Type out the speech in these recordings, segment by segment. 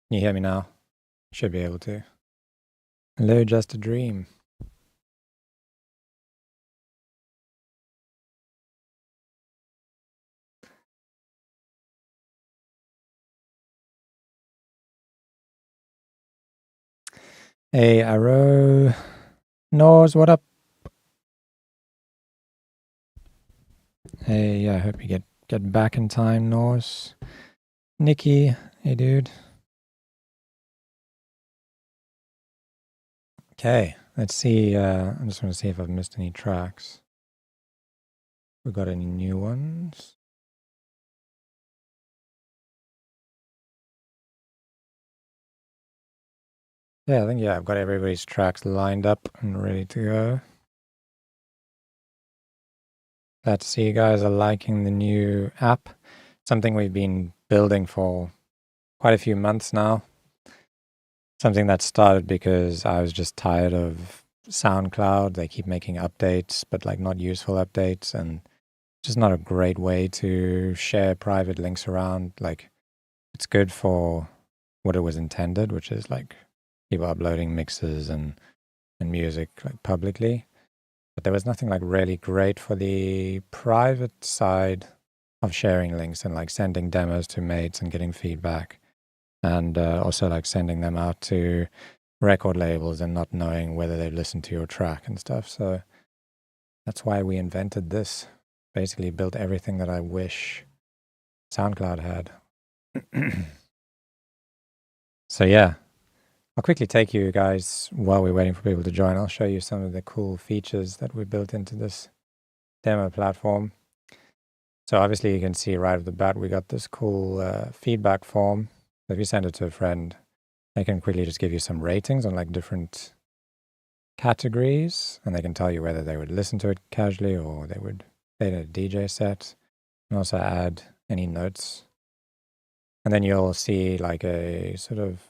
Can you hear me now? Should be able to. Hello, Just a Dream. Hey, Arrow. Nors, what up? Hey, I hope you get back in time, Nors. Nikki, hey, dude. Okay, let's see. I just want to see if I've missed any tracks. We got any new ones? Yeah, I think, I've got everybody's tracks lined up and ready to go. Glad to see you guys are liking the new app. Something we've been building for quite a few months now. Something that started because I was just tired of SoundCloud. They keep making updates, but like not useful updates, and just not a great way to share private links around. Like, it's good for what it was intended, which is like people uploading mixes and music like publicly. But there was nothing like really great for the private side of sharing links and like sending demos to mates and getting feedback, and also like sending them out to record labels and not knowing whether they've listened to your track and stuff. So that's why we invented this. Basically built everything that I wish SoundCloud had. So yeah, I'll quickly take you guys while we're waiting for people to join. I'll show you some of the cool features that we built into this demo platform. So obviously you can see right off the bat, we got this cool feedback form. So if you send it to a friend, they can quickly just give you some ratings on like different categories, and they can tell you whether they would listen to it casually or they would play a DJ set, and also add any notes. And then you'll see like a sort of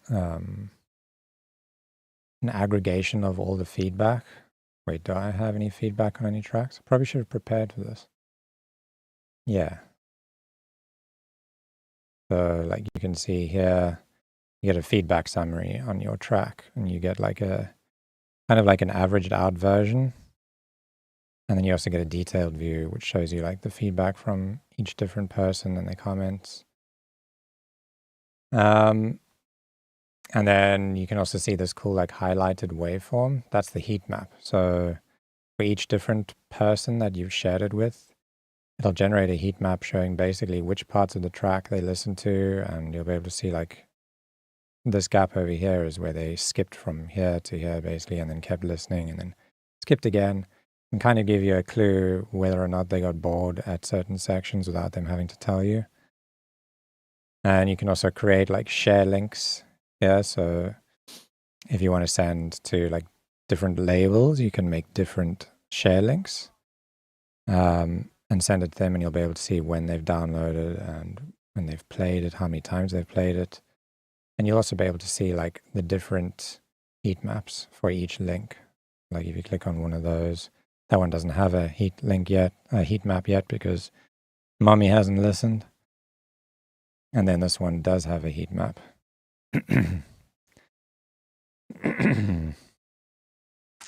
an aggregation of all the feedback. Wait, do I have any feedback on any tracks? Probably should have prepared for this. Yeah. So like you can see here, you get a feedback summary on your track, and you get like a kind of like an averaged out version. And then you also get a detailed view, which shows you like the feedback from each different person and their comments. And then you can also see this cool like highlighted waveform. That's the heat map. So for each different person that you've shared it with, it'll generate a heat map showing basically which parts of the track they listen to, and you'll be able to see like this gap over here is where they skipped from here to here basically, and then kept listening and then skipped again, and kind of give you a clue whether or not they got bored at certain sections without them having to tell you. And you can also create like share links here. So if you want to send to like different labels, you can make different share links and send it to them, and you'll be able to see when they've downloaded and when they've played it, how many times they've played it. And you'll also be able to see like the different heat maps for each link. Like if you click on one of those, that one doesn't have a heat map yet because mommy hasn't listened. And then this one does have a heat map.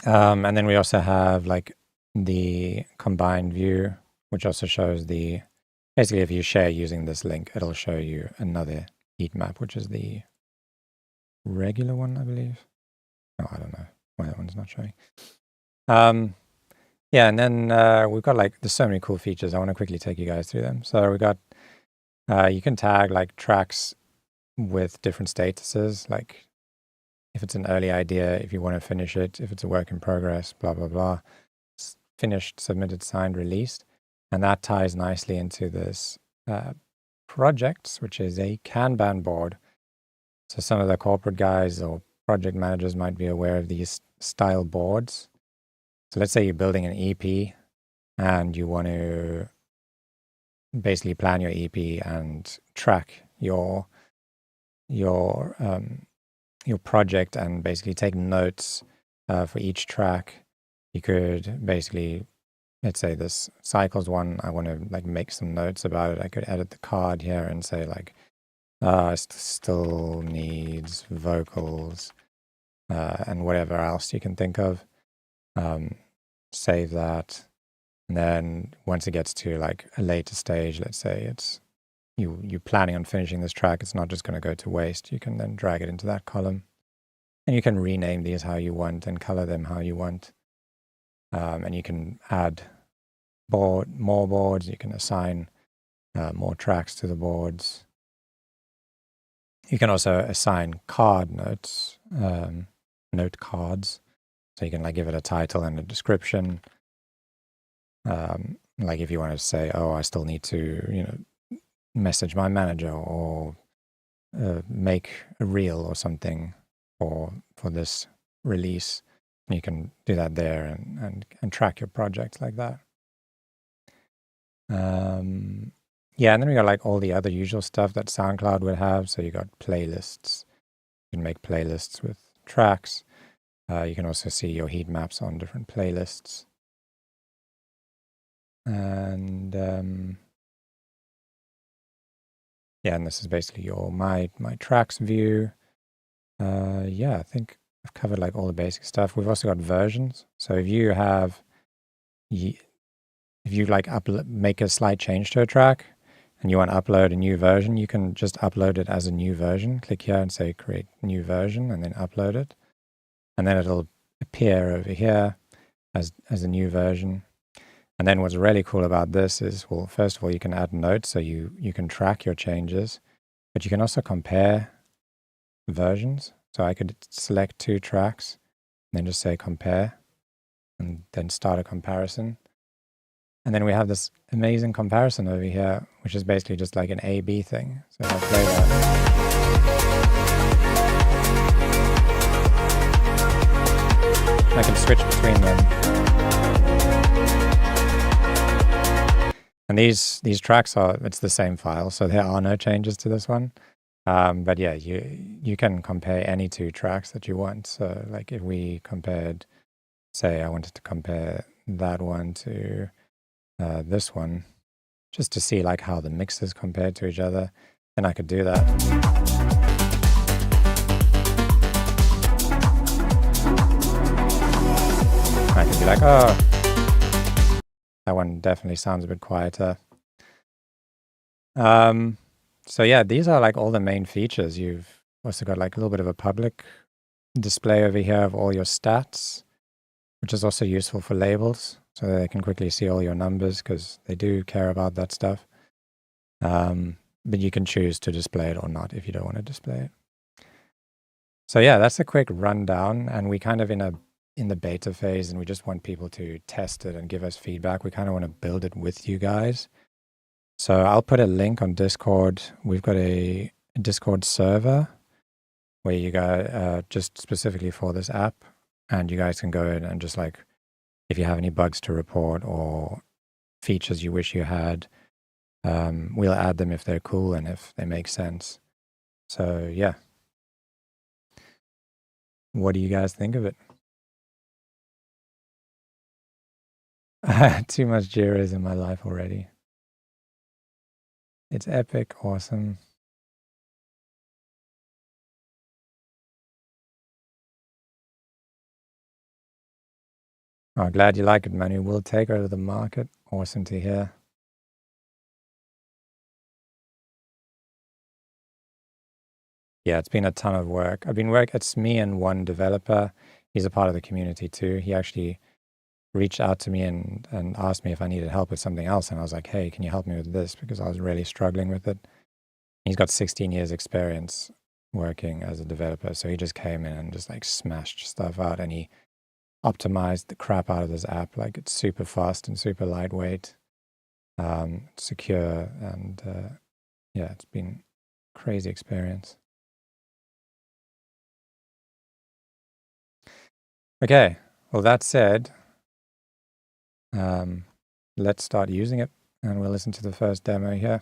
And then we also have like the combined view, which also shows basically if you share using this link, it'll show you another heat map, which is the regular one, I believe. No, I don't know why that one's not showing. Yeah, and then we've got like, there's so many cool features. I want to quickly take you guys through them. So we got, you can tag like tracks with different statuses, like if it's an early idea, if you want to finish it, if it's a work in progress, blah, blah, blah. Finished, submitted, signed, released. And that ties nicely into this projects, which is a Kanban board. So some of the corporate guys or project managers might be aware of these style boards. So let's say you're building an EP and you want to basically plan your EP and track your project and basically take notes for each track. You could basically, let's say this cycles one, I want to like make some notes about it. I could edit the card here and say like, It still needs vocals and whatever else you can think of. Save that. And then once it gets to like a later stage, let's say it's you're planning on finishing this track, it's not just going to go to waste. You can then drag it into that column. And you can rename these how you want and color them how you want. And you can add more boards. You can assign more tracks to the boards. You can also assign card notes, note cards. So you can like give it a title and a description. Like if you want to say, oh, I still need to, message my manager or make a reel or something for this release. You can do that there and track your project like that. Yeah, and then we got like all the other usual stuff that SoundCloud would have. So you got playlists. You can make playlists with tracks. You can also see your heat maps on different playlists. And yeah, and this is basically your my tracks view. Yeah, I think I've covered like all the basic stuff. We've also got versions. So if you like make a slight change to a track and you want to upload a new version, you can just upload it as a new version. Click here and say create new version and then upload it. And then it'll appear over here as a new version. And then what's really cool about this is, well, first of all, you can add notes so you can track your changes, but you can also compare versions. So I could select 2 tracks and then just say compare and then start a comparison. And then we have this amazing comparison over here, which is basically just like an A/B thing. So if I play that. I can switch between them. And these tracks it's the same file, so there are no changes to this one. But yeah, you can compare any 2 tracks that you want. So like if we compared, say I wanted to compare that one to this one, just to see like how the mixes compared to each other, then I could do that. I could be like, oh, that one definitely sounds a bit quieter. So yeah, these are like all the main features. You've also got like a little bit of a public display over here of all your stats, which is also useful for labels, so they can quickly see all your numbers because they do care about that stuff. But you can choose to display it or not if you don't want to display it. So yeah, that's a quick rundown, and we kind of in the beta phase, and we just want people to test it and give us feedback. We kind of want to build it with you guys. So I'll put a link on Discord. We've got a Discord server where you go just specifically for this app, and you guys can go in and just like, if you have any bugs to report or features you wish you had, we'll add them if they're cool and if they make sense. So yeah. What do you guys think of it? Too much Jiras in my life already. It's epic, awesome. Oh, glad you like it, Manu. We'll take over the market. Awesome to hear. Yeah, it's been a ton of work. It's me and one developer. He's a part of the community too. He actually reached out to me and asked me if I needed help with something else. And I was like, hey, can you help me with this? Because I was really struggling with it. He's got 16 years experience working as a developer. So he just came in and just like smashed stuff out, and he optimized the crap out of this app. Like it's super fast and super lightweight, secure. And yeah, it's been a crazy experience. Okay, well, that said, let's start using it, and we'll listen to the first demo here.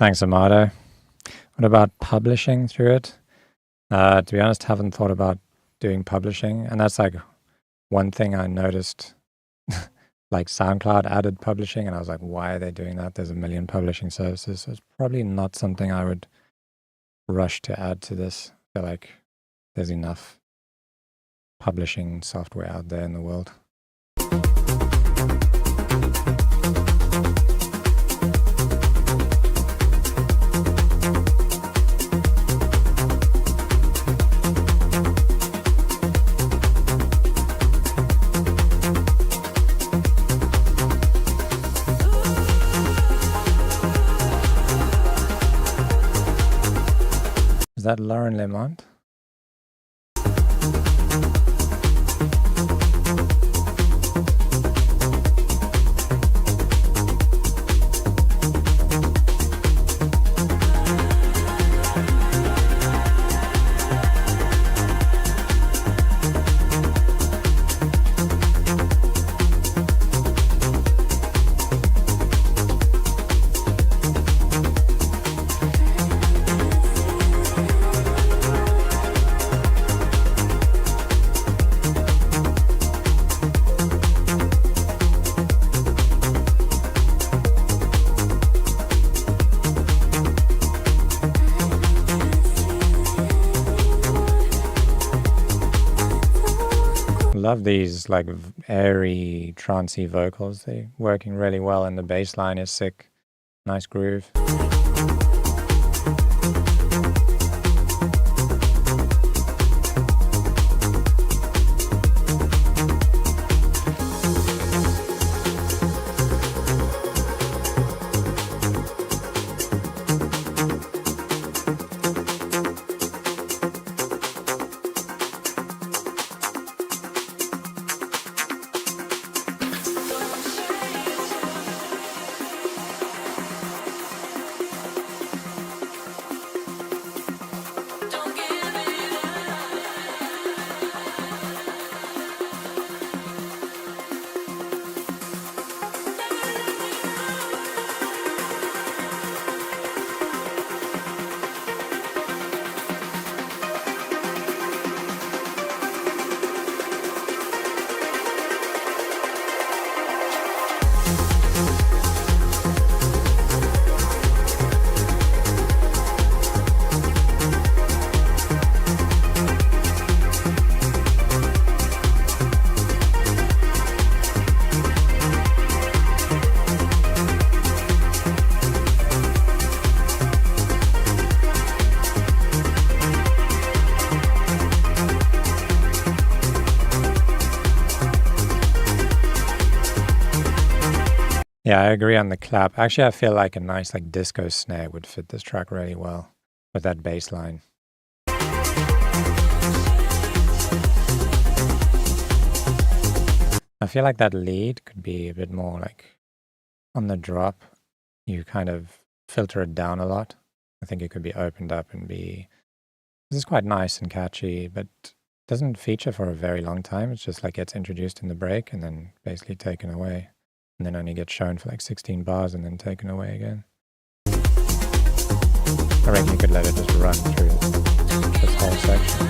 Thanks, Amado. What about publishing through it? To be honest, haven't thought about doing publishing, and that's like one thing I noticed. Like SoundCloud added publishing, and I was like, why are they doing that? There's a million publishing services, so it's probably not something I would rush to add to this. I feel like there's enough publishing software out there in the world. Is that Lauren Lemont? Love these like airy, trancey vocals. They're working really well, and the bass line is sick. Nice groove. Yeah, I agree on the clap. Actually, I feel like a nice like disco snare would fit this track really well with that bass line. I feel like that lead could be a bit more like on the drop. You kind of filter it down a lot. I think it could be opened up and be... This is quite nice and catchy, but doesn't feature for a very long time. It's just like gets introduced in the break and then basically taken away. And then only gets shown for like 16 bars and then taken away again. I reckon you could let it just run through this whole section.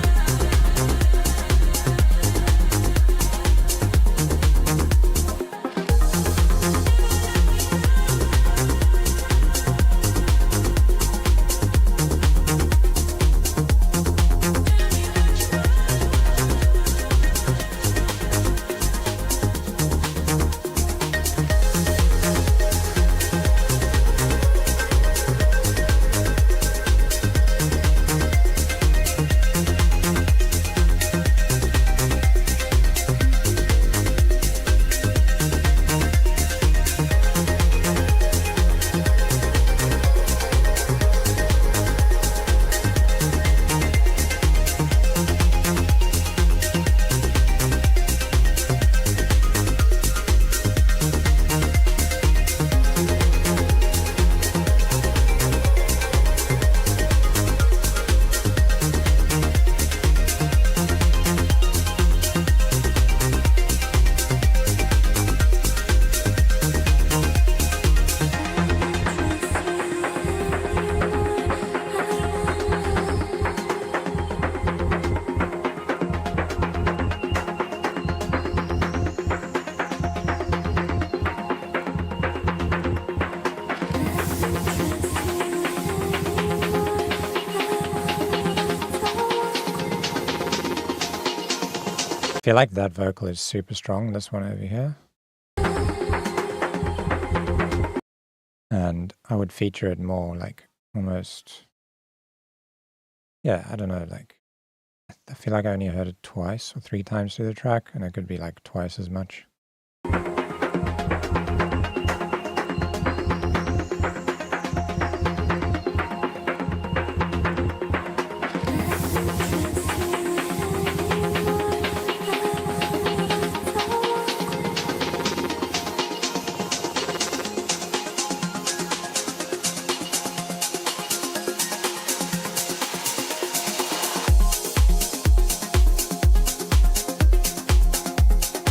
feel like that vocal is super strong, this one over here. And I would feature it more, like almost, yeah, I don't know, like I feel like I only heard it twice or 3 times through the track, and it could be like twice as much.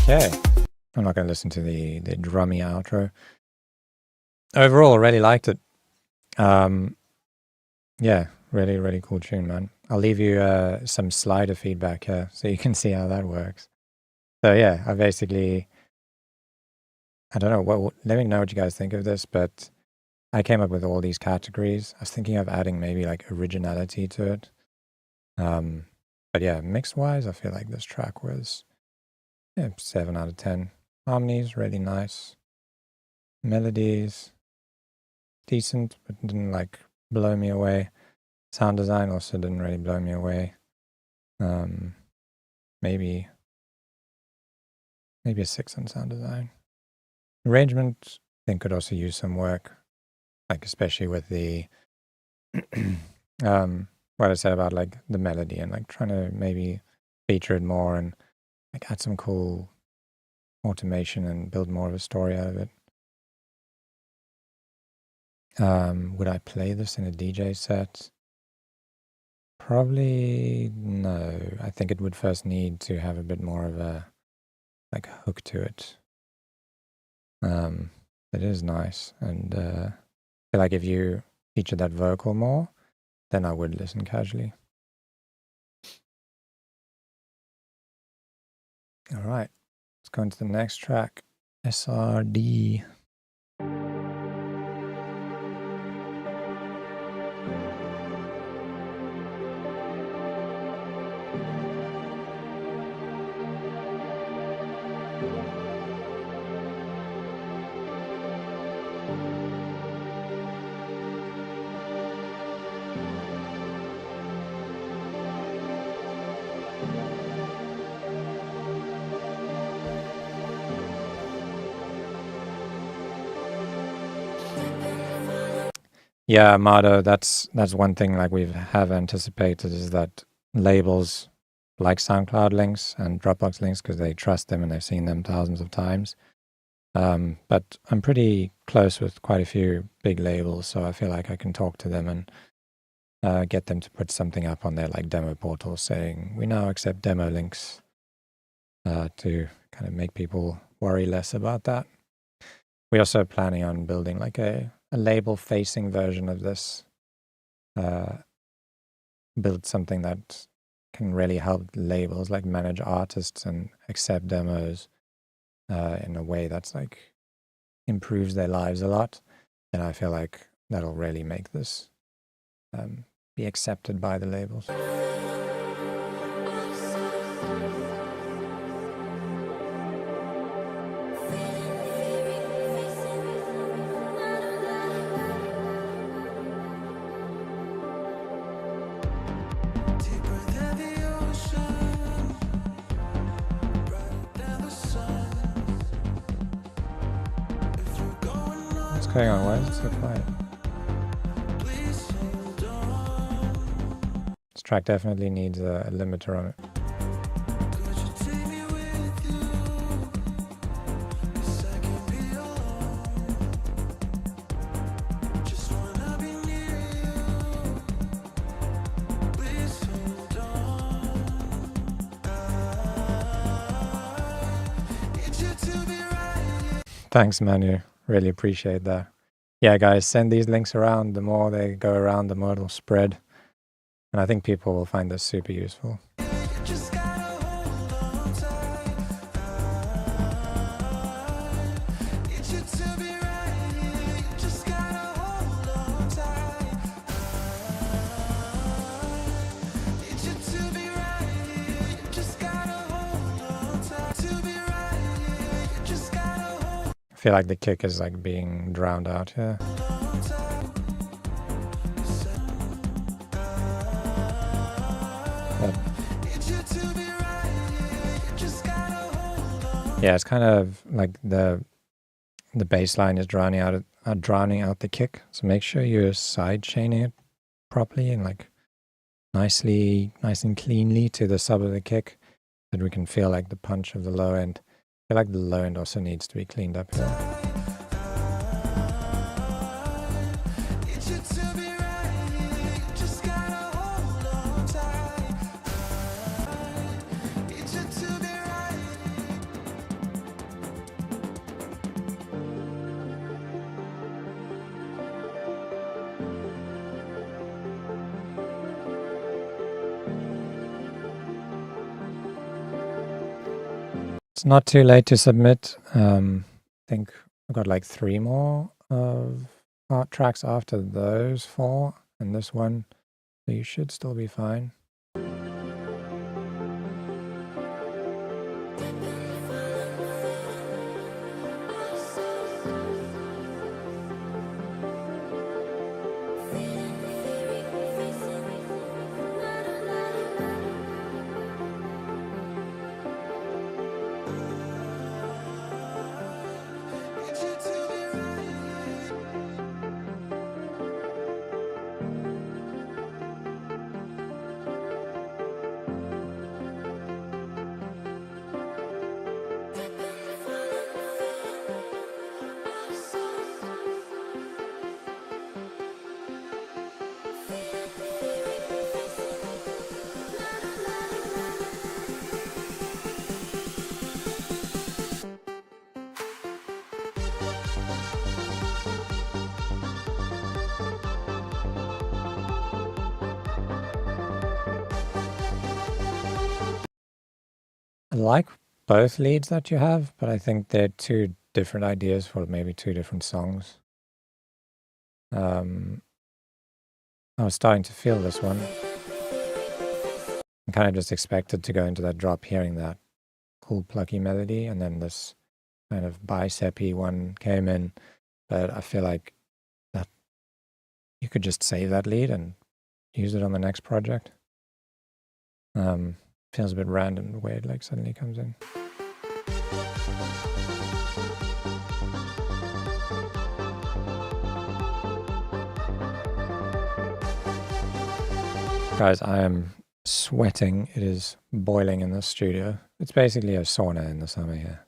Okay, I'm not going to listen to the drummy outro. Overall, I really liked it. Yeah, really, really cool tune, man. I'll leave you some slider feedback here so you can see how that works. So yeah, I basically, I don't know, let me know what you guys think of this, but I came up with all these categories. I was thinking of adding maybe like originality to it. But yeah, mix-wise, I feel like this track was 7 out of 10. Harmonies, really nice. Melodies, decent, but didn't like blow me away. Sound design also didn't really blow me away. Maybe a 6 on sound design. Arrangement, I think could also use some work, like especially with the what I said about like the melody and like trying to maybe feature it more and like add some cool automation and build more of a story out of it. Would I play this in a DJ set? Probably no. I think it would first need to have a bit more of a like hook to it. It is nice, and I feel like if you feature that vocal more, then I would listen casually. All right, let's go into the next track, SRD. Yeah, Mado, that's one thing like we have anticipated is that labels like SoundCloud links and Dropbox links, because they trust them and they've seen them thousands of times. But I'm pretty close with quite a few big labels, so I feel like I can talk to them and get them to put something up on their like demo portal saying we now accept demo links to kind of make people worry less about that. We're also planning on building like a label-facing version of this, build something that can really help labels like manage artists and accept demos in a way that's like improves their lives a lot. And I feel like that'll really make this be accepted by the labels. Hang on, why is it so quiet? This track definitely needs a limiter on it. Thanks, Manu. Really appreciate that. Yeah, guys, send these links around. The more they go around, the more it'll spread. And I think people will find this super useful. feel like the kick is like being drowned out here. But yeah, it's kind of like the bass line is drowning out the kick. So make sure you're side chaining it properly and like nice and cleanly to the sub of the kick, so that we can feel like the punch of the low end. I feel like the low end also needs to be cleaned up here. It's not too late to submit. I think I've got like 3 more of art tracks after those 4 and this one, so you should still be fine. I like both leads that you have, but I think they're 2 different ideas for maybe 2 different songs. I was starting to feel this one. I kind of just expected to go into that drop hearing that cool plucky melody, and then this kind of bicep-y one came in, but I feel like that you could just save that lead and use it on the next project. Feels a bit random the way it like suddenly comes in. Guys, I am sweating. It is boiling in the studio. It's basically a sauna in the summer here.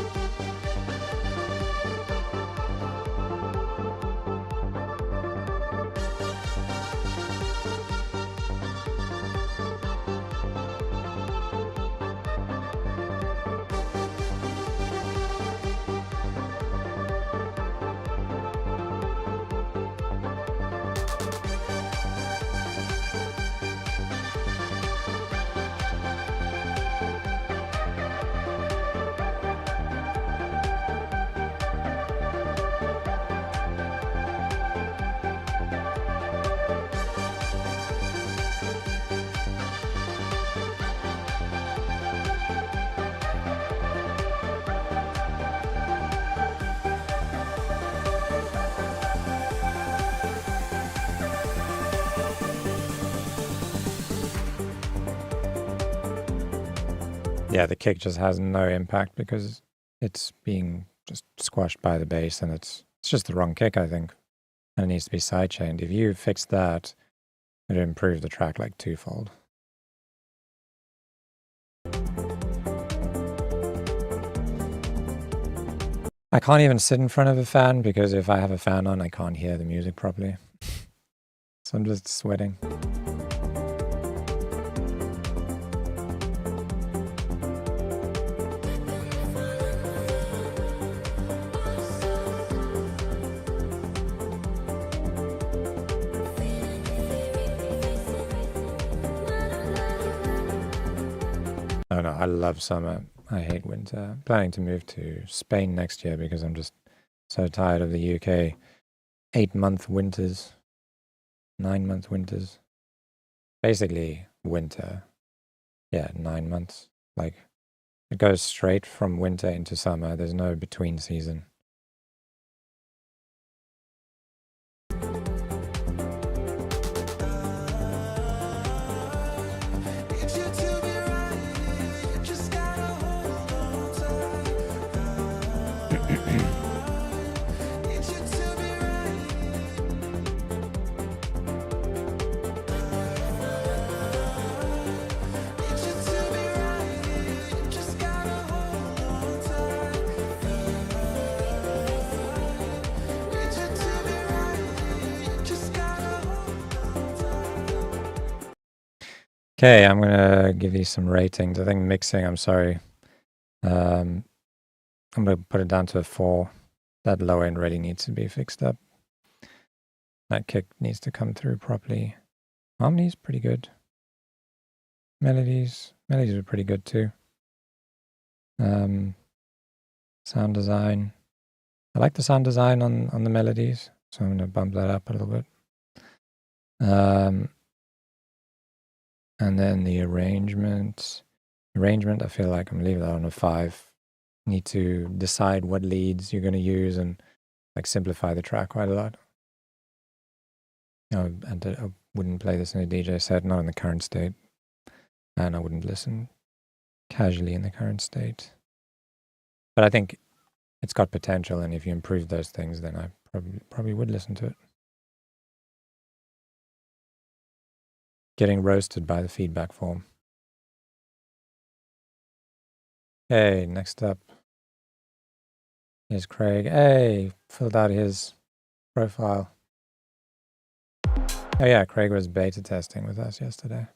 Yeah, the kick just has no impact because it's being just squashed by the bass, and it's just the wrong kick, I think. And it needs to be sidechained. If you fix that, it'll improve the track like 2-fold. I can't even sit in front of a fan because if I have a fan on, I can't hear the music properly. So I'm just sweating. Oh no, I love summer. I hate winter. I'm planning to move to Spain next year because I'm just so tired of the UK 8-month winters, 9-month winters. Basically winter. Yeah, 9 months. Like it goes straight from winter into summer. There's no between season. Okay, I'm gonna give you some ratings. I think mixing, I'm sorry. I'm gonna put it down to a 4. That low end really needs to be fixed up. That kick needs to come through properly. Harmony's pretty good. Melodies are pretty good too. Sound design. I like the sound design on the melodies, so I'm gonna bump that up a little bit. And then the arrangement, I feel like I'm leaving that on a 5. Need to decide what leads you're going to use and like simplify the track quite a lot. And I wouldn't play this in a DJ set, not in the current state. And I wouldn't listen casually in the current state. But I think it's got potential, and if you improve those things, then I probably would listen to it. Getting roasted by the feedback form. Okay, next up is Craig. Hey, filled out his profile. Oh yeah, Craig was beta testing with us yesterday.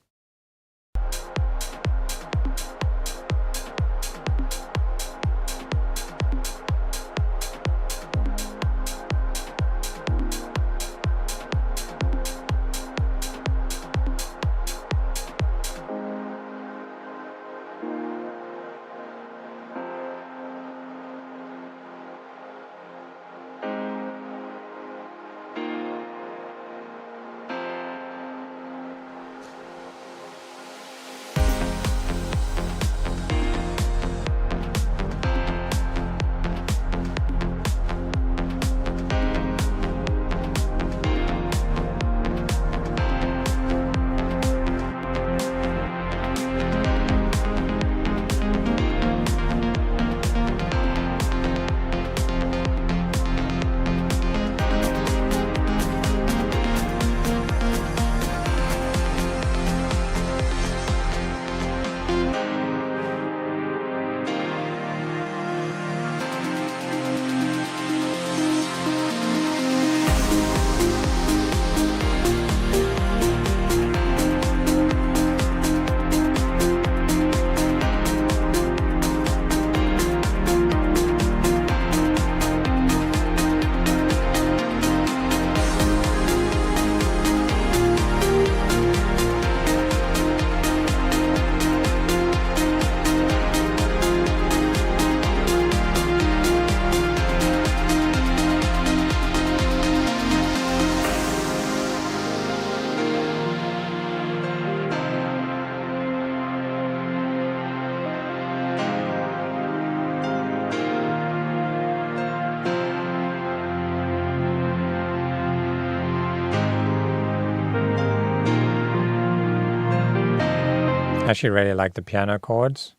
I actually really like the piano chords.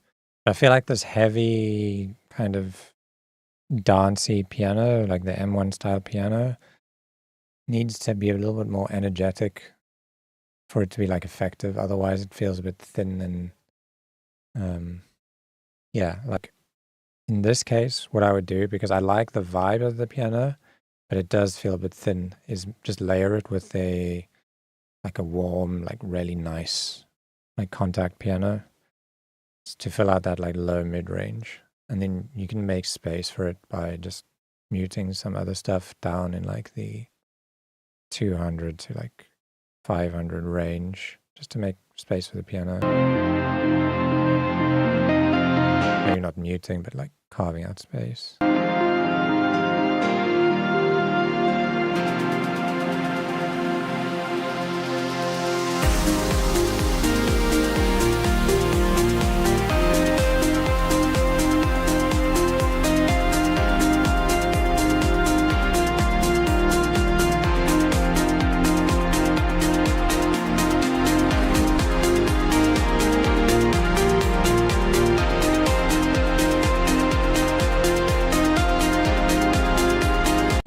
I feel like this heavy kind of dancey piano, like the M1 style piano, needs to be a little bit more energetic for it to be like effective. Otherwise it feels a bit thin and yeah, like in this case, what I would do, because I like the vibe of the piano, but it does feel a bit thin, is just layer it with a warm, like really nice like contact piano to fill out that like low mid range, and then you can make space for it by just muting some other stuff down in like the 200 to like 500 range, just to make space for the piano. Maybe not muting, but like carving out space.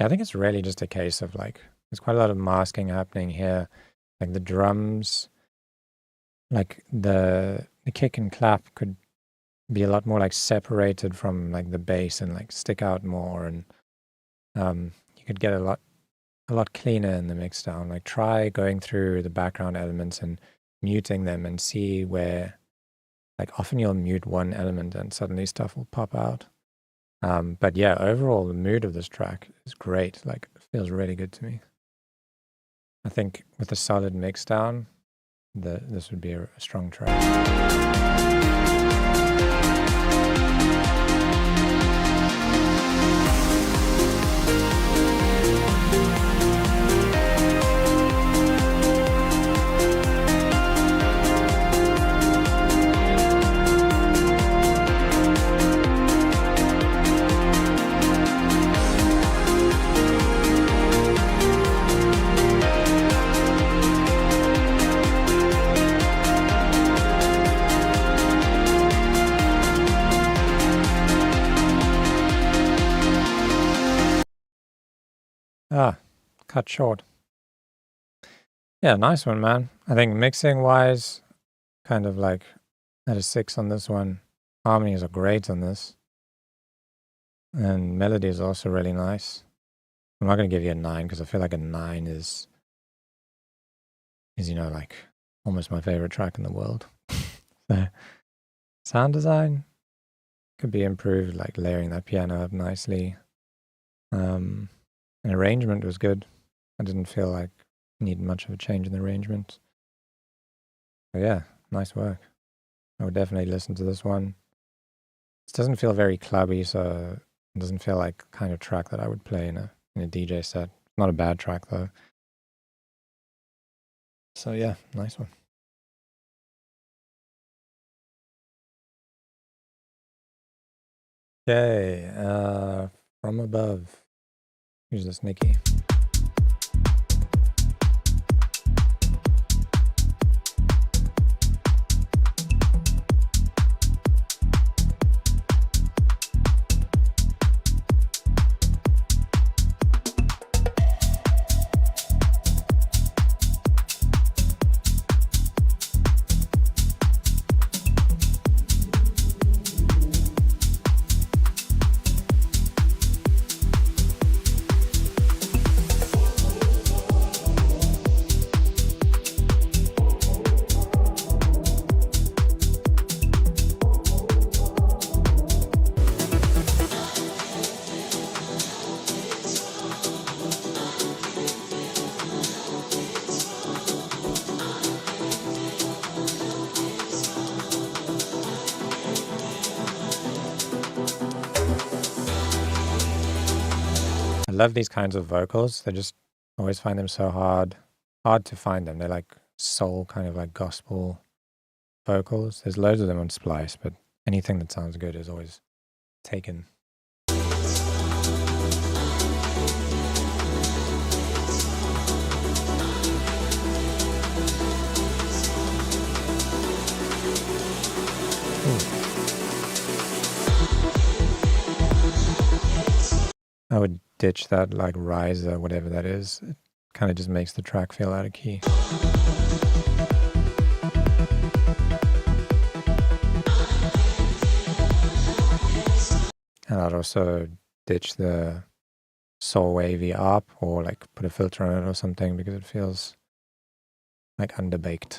I think it's really just a case of like, there's quite a lot of masking happening here. Like the drums, like the kick and clap could be a lot more like separated from like the bass and like stick out more, and you could get a lot cleaner in the mix down. Like try going through the background elements and muting them and see where, like often you'll mute one element and suddenly stuff will pop out. But yeah, overall the mood of this track is great. Like it feels really good to me. I think with a solid mix down, this would be a strong track. Cut short. Yeah, nice one, man. I think mixing wise, kind of like at a 6 on this one. Harmonies are great on this. And melody is also really nice. I'm not going to give you a 9 because I feel like a 9 is, you know, like almost my favorite track in the world. So, sound design could be improved, like layering that piano up nicely. And arrangement was good. I didn't feel like I needed much of a change in the arrangement. But yeah, nice work. I would definitely listen to this one. It doesn't feel very clubby, so it doesn't feel like the kind of track that I would play in a DJ set. Not a bad track though. So yeah, nice one. Okay, From Above. Who's this, Nikki? I love these kinds of vocals. They just always find them so hard to find them. They're like soul, kind of like gospel vocals. There's loads of them on Splice, but anything that sounds good is always taken. I would ditch that like riser, whatever that is. It kind of just makes the track feel out of key. And I'd also ditch the soul wavy up or like put a filter on it or something because it feels like underbaked.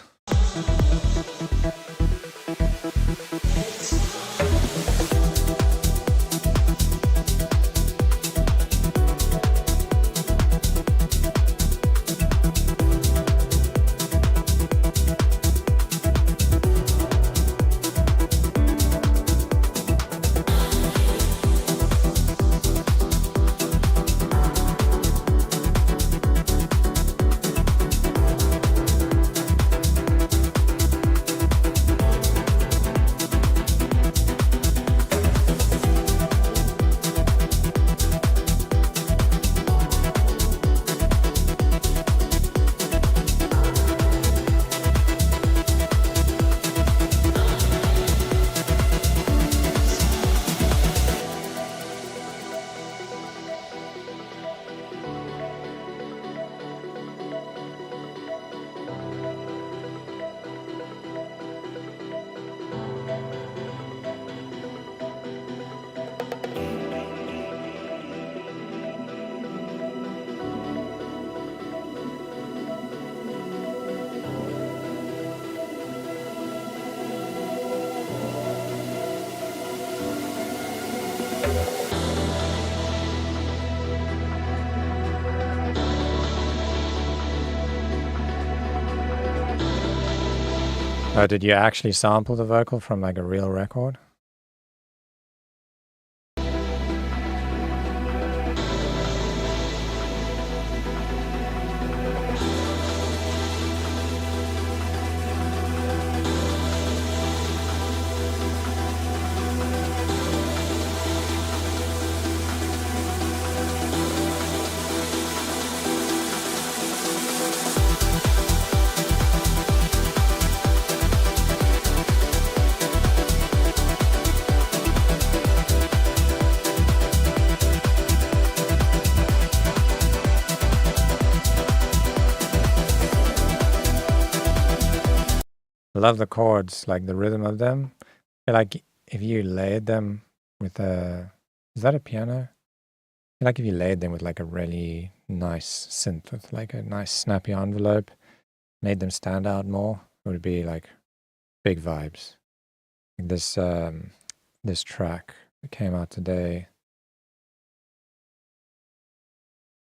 Oh, did you actually sample the vocal from like a real record? I love the chords, like the rhythm of them. I feel like if you layered them with a... Is that a piano? I feel like if you layered them with like a really nice synth with like a nice snappy envelope, made them stand out more, it would be like big vibes. Like this track that came out today,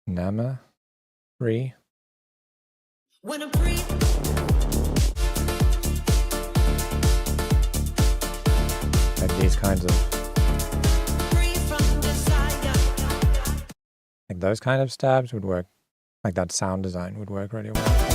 Nama Free. When I breathe. Like these kinds of, like those kind of stabs would work, like that sound design would work really well.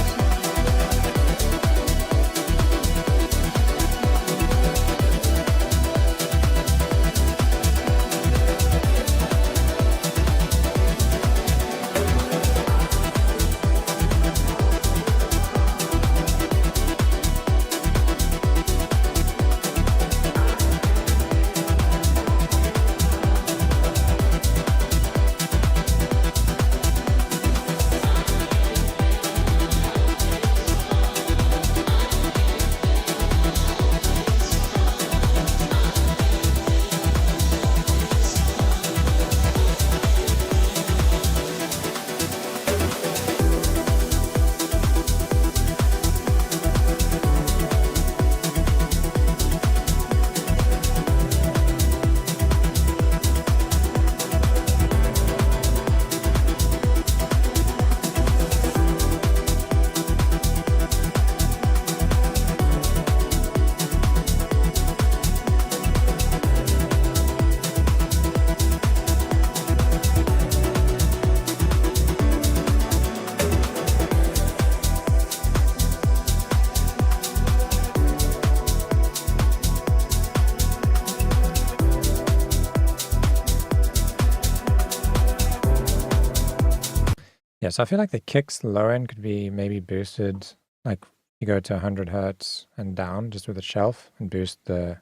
Yeah, so I feel like the kicks low end could be maybe boosted, like you go to 100 hertz and down just with a shelf and boost the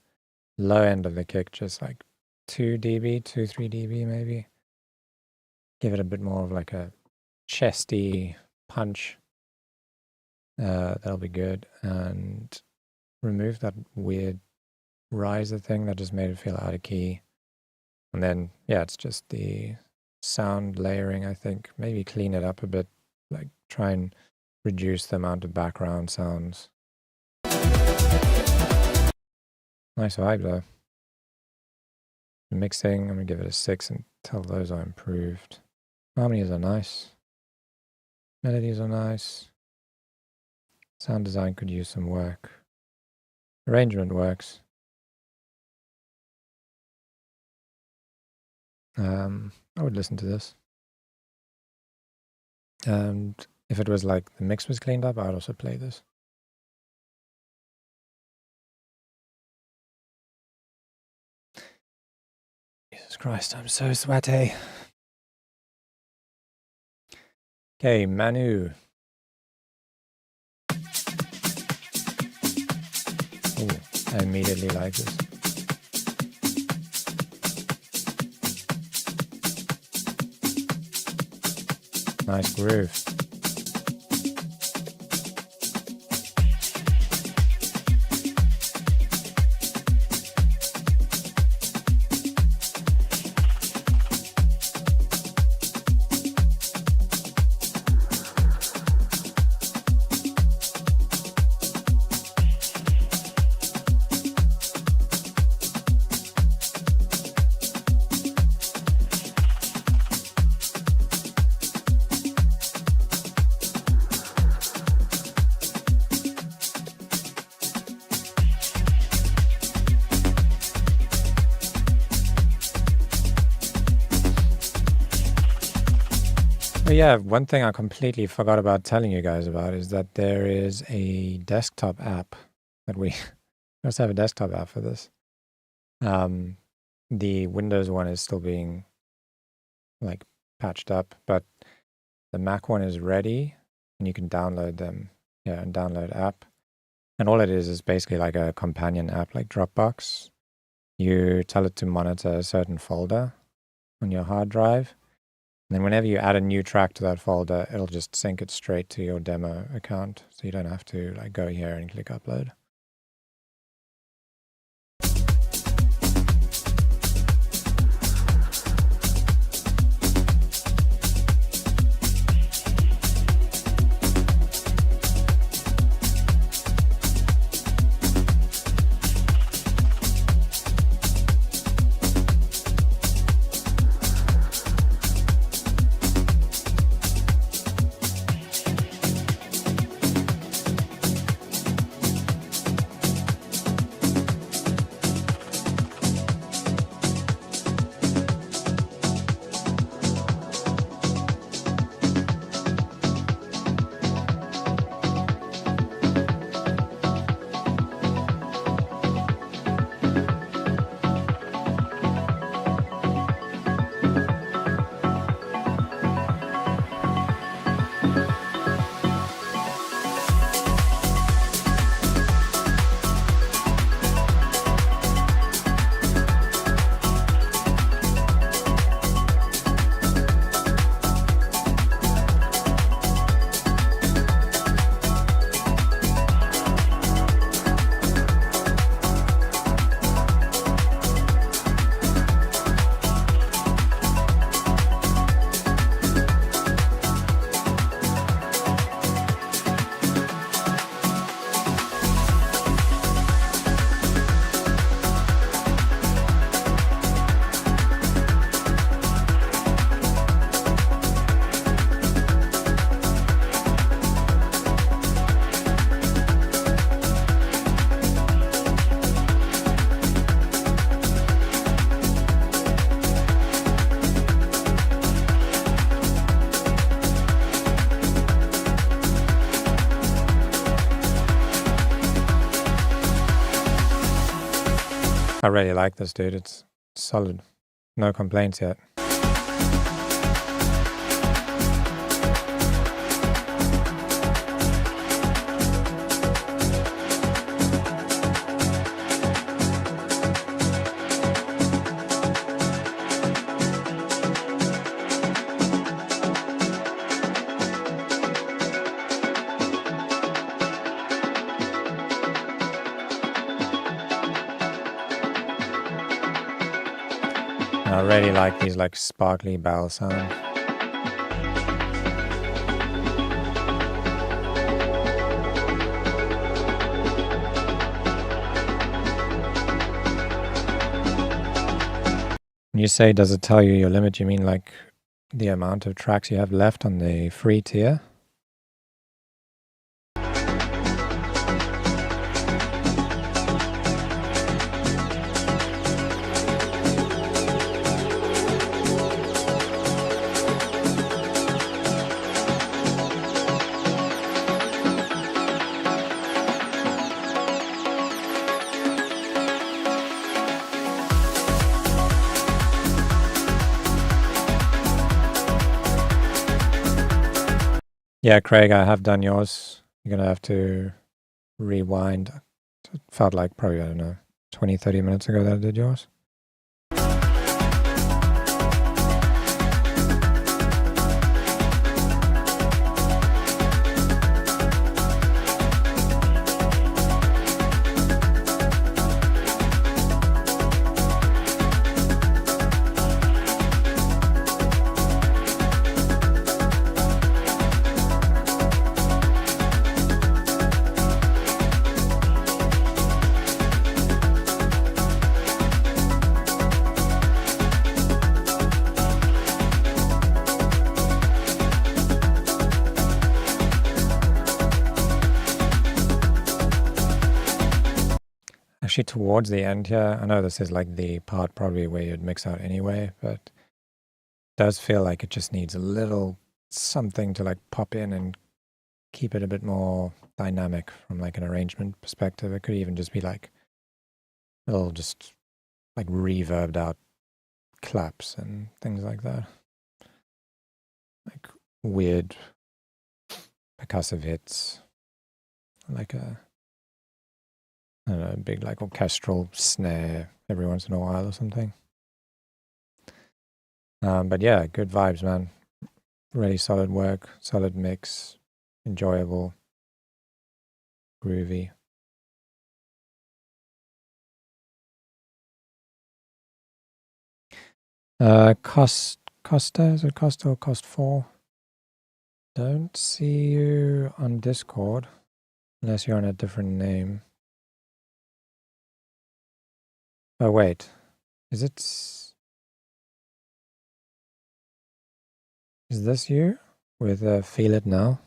low end of the kick just like 2 dB, 3 dB maybe. Give it a bit more of like a chesty punch. That'll be good. And remove that weird riser thing that just made it feel out of key. And then, yeah, it's just the sound layering, I think. Maybe clean it up a bit, like try and reduce the amount of background sounds. Nice vibe though. The mixing, I'm gonna give it a 6 until those are improved. Harmonies are nice. Melodies are nice. Sound design could use some work. Arrangement works. I would listen to this. And if it was like the mix was cleaned up, I would also play this. Jesus Christ, I'm so sweaty. Okay, Manu. Ooh, I immediately like this. Nice groove. Oh yeah, one thing I completely forgot about telling you guys about is that there is a desktop app that we also have a desktop app for this. The Windows one is still being like patched up, but the Mac one is ready and you can download them. Yeah, and download app. And all it is basically like a companion app like Dropbox. You tell it to monitor a certain folder on your hard drive. And then whenever you add a new track to that folder, it'll just sync it straight to your demo account. So you don't have to like go here and click upload. I really like this, dude. It's solid. No complaints yet. I really like these like sparkly bell sounds. When you say does it tell you your limit, you mean like the amount of tracks you have left on the free tier? Yeah, Craig, I have done yours. You're going to have to rewind. It felt like probably, I don't know, 20, 30 minutes ago that I did yours. Actually, towards the end here, I know this is like the part probably where you'd mix out anyway, but it does feel like it just needs a little something to like pop in and keep it a bit more dynamic from like an arrangement perspective. It could even just be like little just like reverbed out claps and things like that. Like weird percussive hits. Like a, I don't know, big like orchestral snare every once in a while or something. But yeah, good vibes, man. Really solid work, solid mix, enjoyable, groovy. Costa, is it Costa or Cost 4? Don't see you on Discord, unless you're on a different name. Oh wait, is this you with Feel It Now?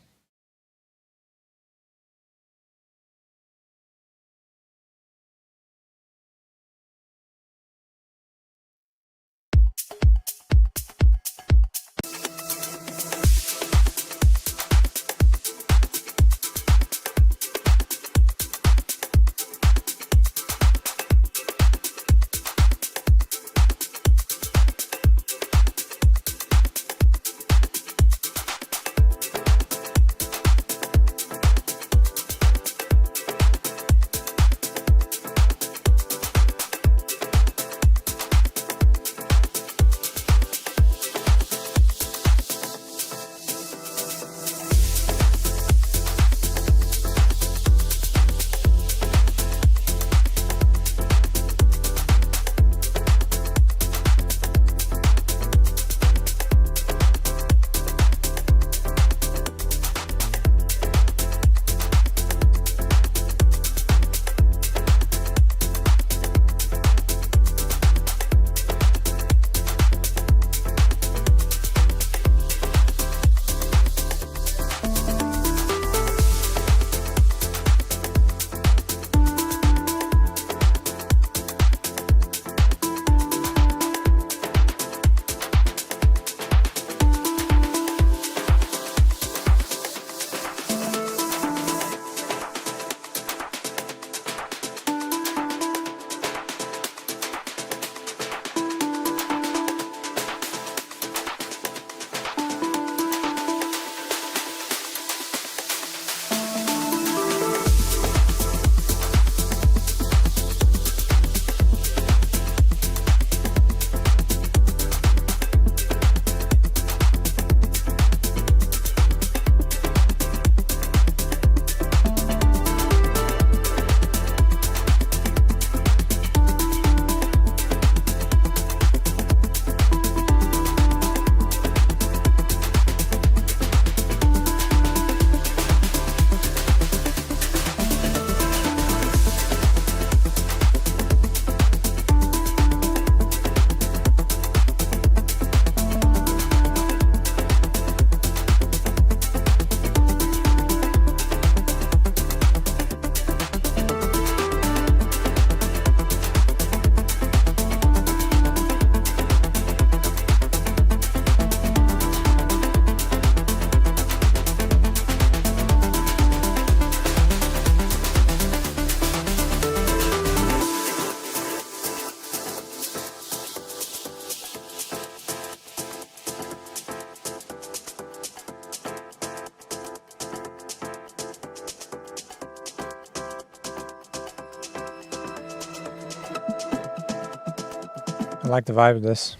I like the vibe of this.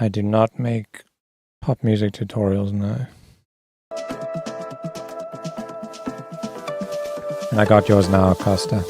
I do not make pop music tutorials now. And I got yours now, Costa.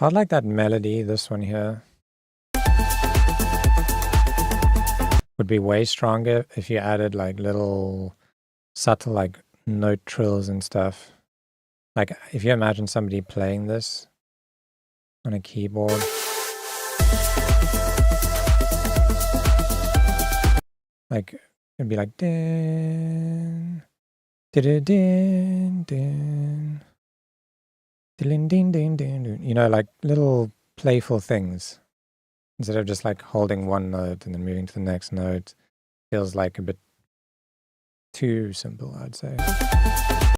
felt like that melody, this one here, would be way stronger if you added like little subtle like note trills and stuff. Like if you imagine somebody playing this on a keyboard. Like it'd be like din, din, din, din, din, din, din, din, you know, like little playful things. Instead of just like holding one note and then moving to the next note, feels like a bit too simple, I'd say.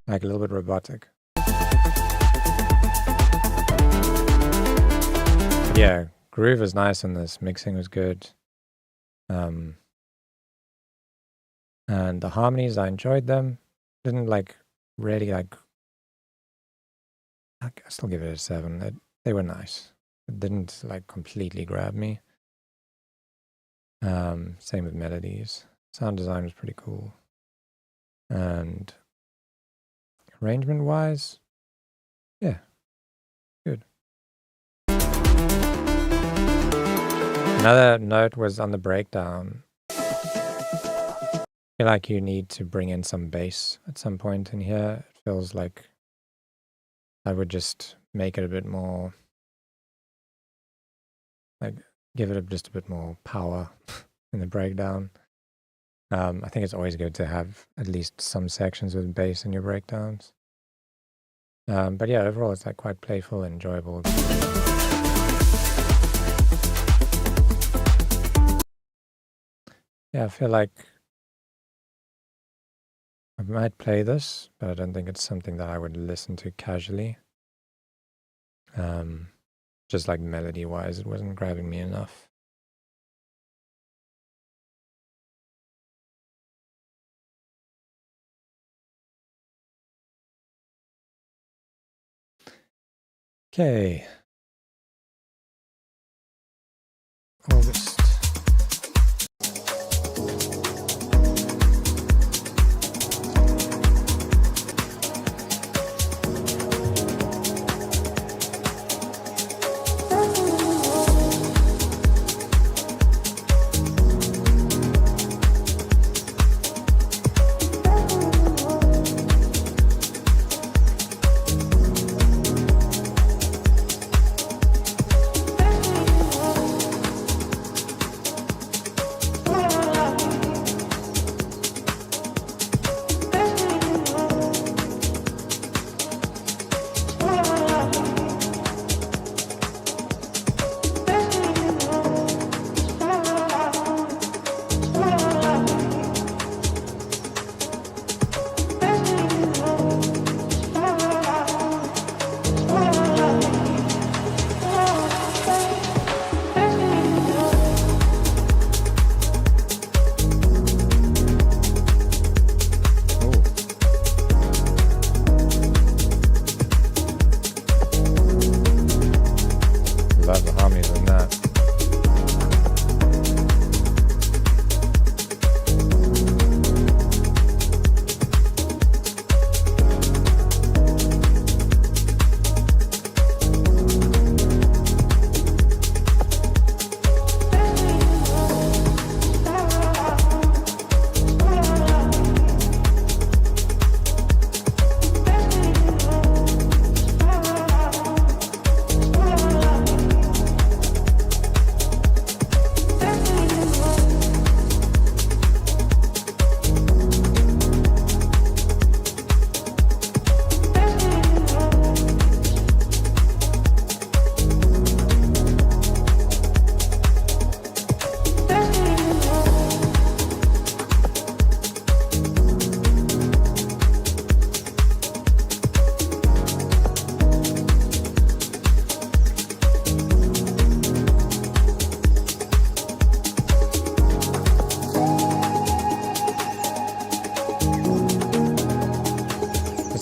Like a little bit robotic. But yeah, groove was nice on this. Mixing was good. And the harmonies, I enjoyed them. Didn't like really like. I still give it a 7. They were nice. It didn't like completely grab me. Same with melodies. Sound design was pretty cool. And arrangement wise, yeah, good. Another note was on the breakdown. I feel like you need to bring in some bass at some point in here. It feels like I would just make it a bit more, like give it just a bit more power in the breakdown. I think it's always good to have at least some sections with bass in your breakdowns. But yeah, overall it's like quite playful and enjoyable. Yeah, I feel like I might play this, but I don't think it's something that I would listen to casually. Just like melody-wise, it wasn't grabbing me enough. Okay. August. Love the harmonies in that.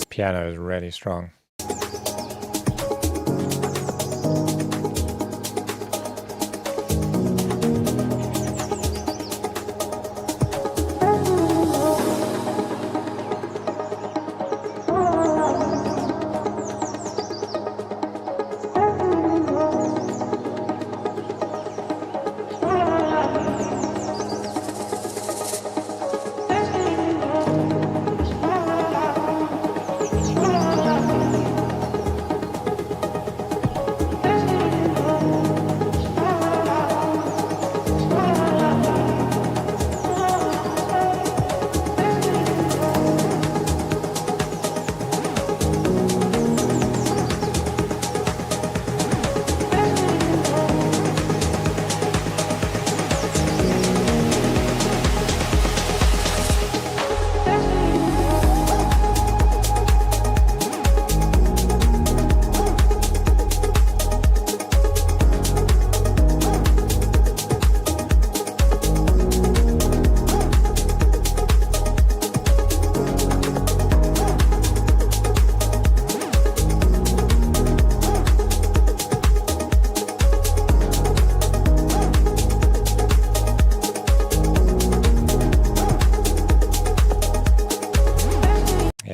Piano is really strong.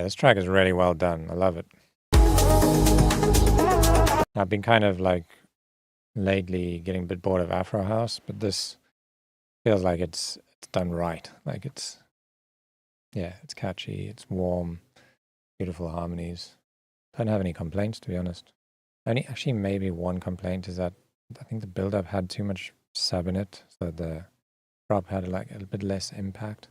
this track is really well done. I love it. I've been kind of like lately getting a bit bored of Afro House, but this feels like it's done right. Like it's catchy, it's warm, beautiful harmonies. Don't have any complaints, to be honest. Actually maybe one complaint is that I think the build-up had too much sub in it, so the drop had like a bit less impact.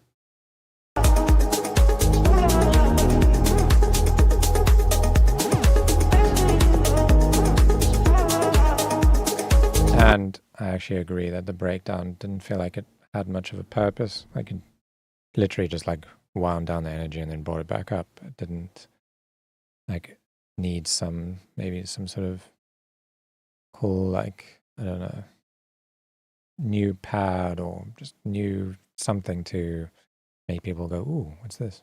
And I actually agree that the breakdown didn't feel like it had much of a purpose. Like it literally just like wound down the energy and then brought it back up. It didn't like need maybe some sort of cool, like, I don't know, new pad or just new something to make people go, ooh, what's this?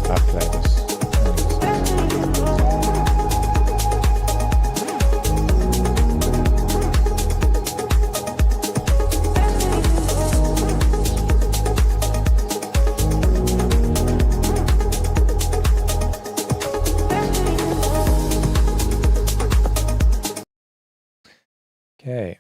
I'll play this. Okay.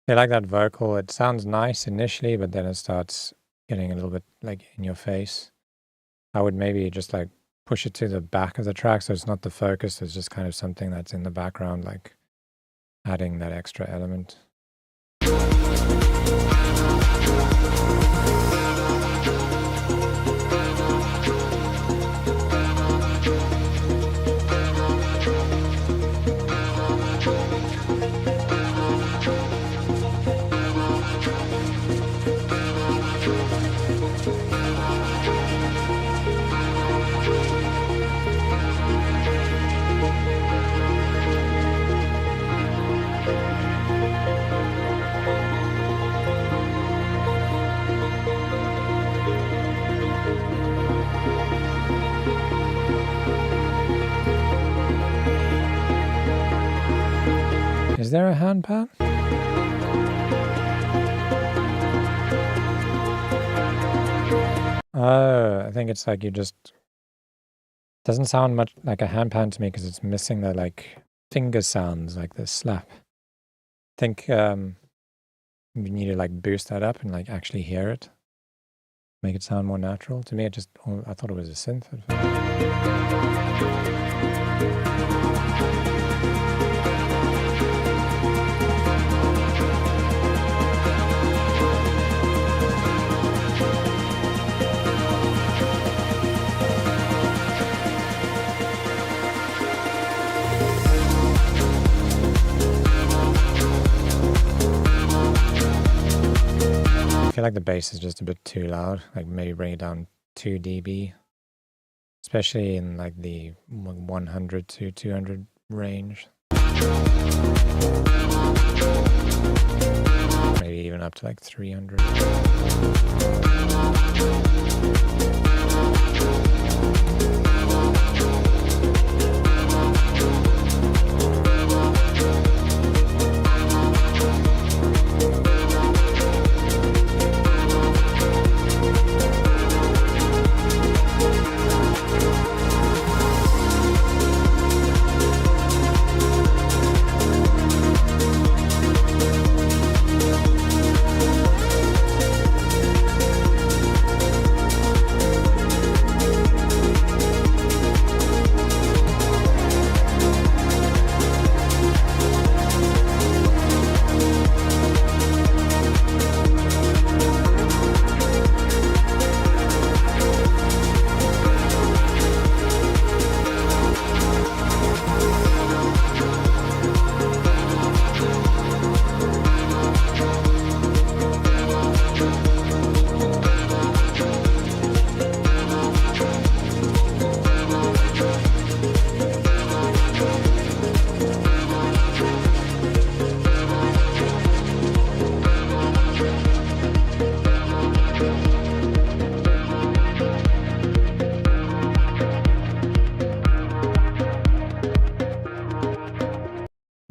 I like that vocal. It sounds nice initially, but then it starts getting a little bit like in your face. I would maybe just like push it to the back of the track so it's not the focus, it's just kind of something that's in the background, like adding that extra element. Is there a hand pan? Oh, I think it's like you just... Doesn't sound much like a hand pan to me because it's missing the like finger sounds, like the slap. I think you need to like boost that up and like actually hear it. Make it sound more natural. To me, it just... I thought it was a synth at first. I feel like the bass is just a bit too loud, like maybe bring it down 2 dB, especially in like the 100 to 200 range. Maybe even up to like 300.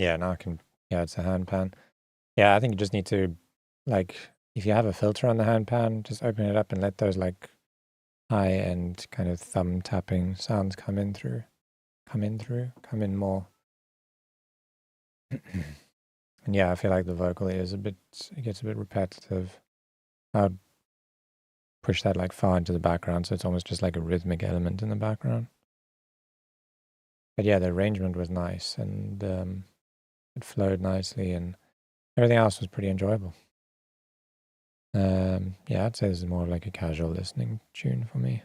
Yeah, now I can, yeah, it's a hand pan. Yeah, I think you just need to, like, if you have a filter on the hand pan, just open it up and let those like high-end kind of thumb tapping sounds come in more. And yeah, I feel like the vocal is it gets a bit repetitive. I would push that like far into the background, so it's almost just like a rhythmic element in the background. But yeah, the arrangement was nice, and it flowed nicely, and everything else was pretty enjoyable. Yeah, I'd say this is more like a casual listening tune for me.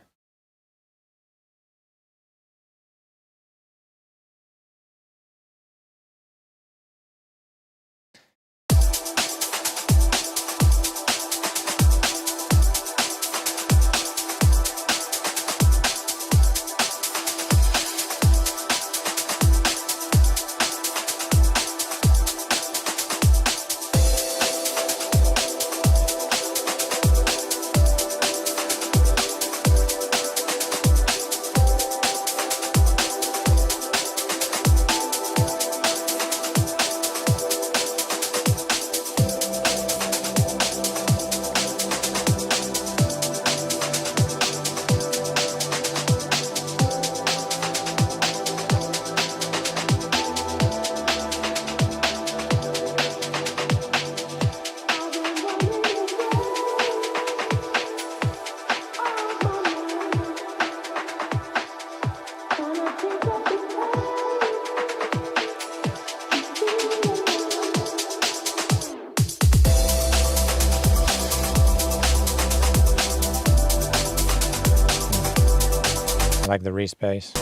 I like the respace.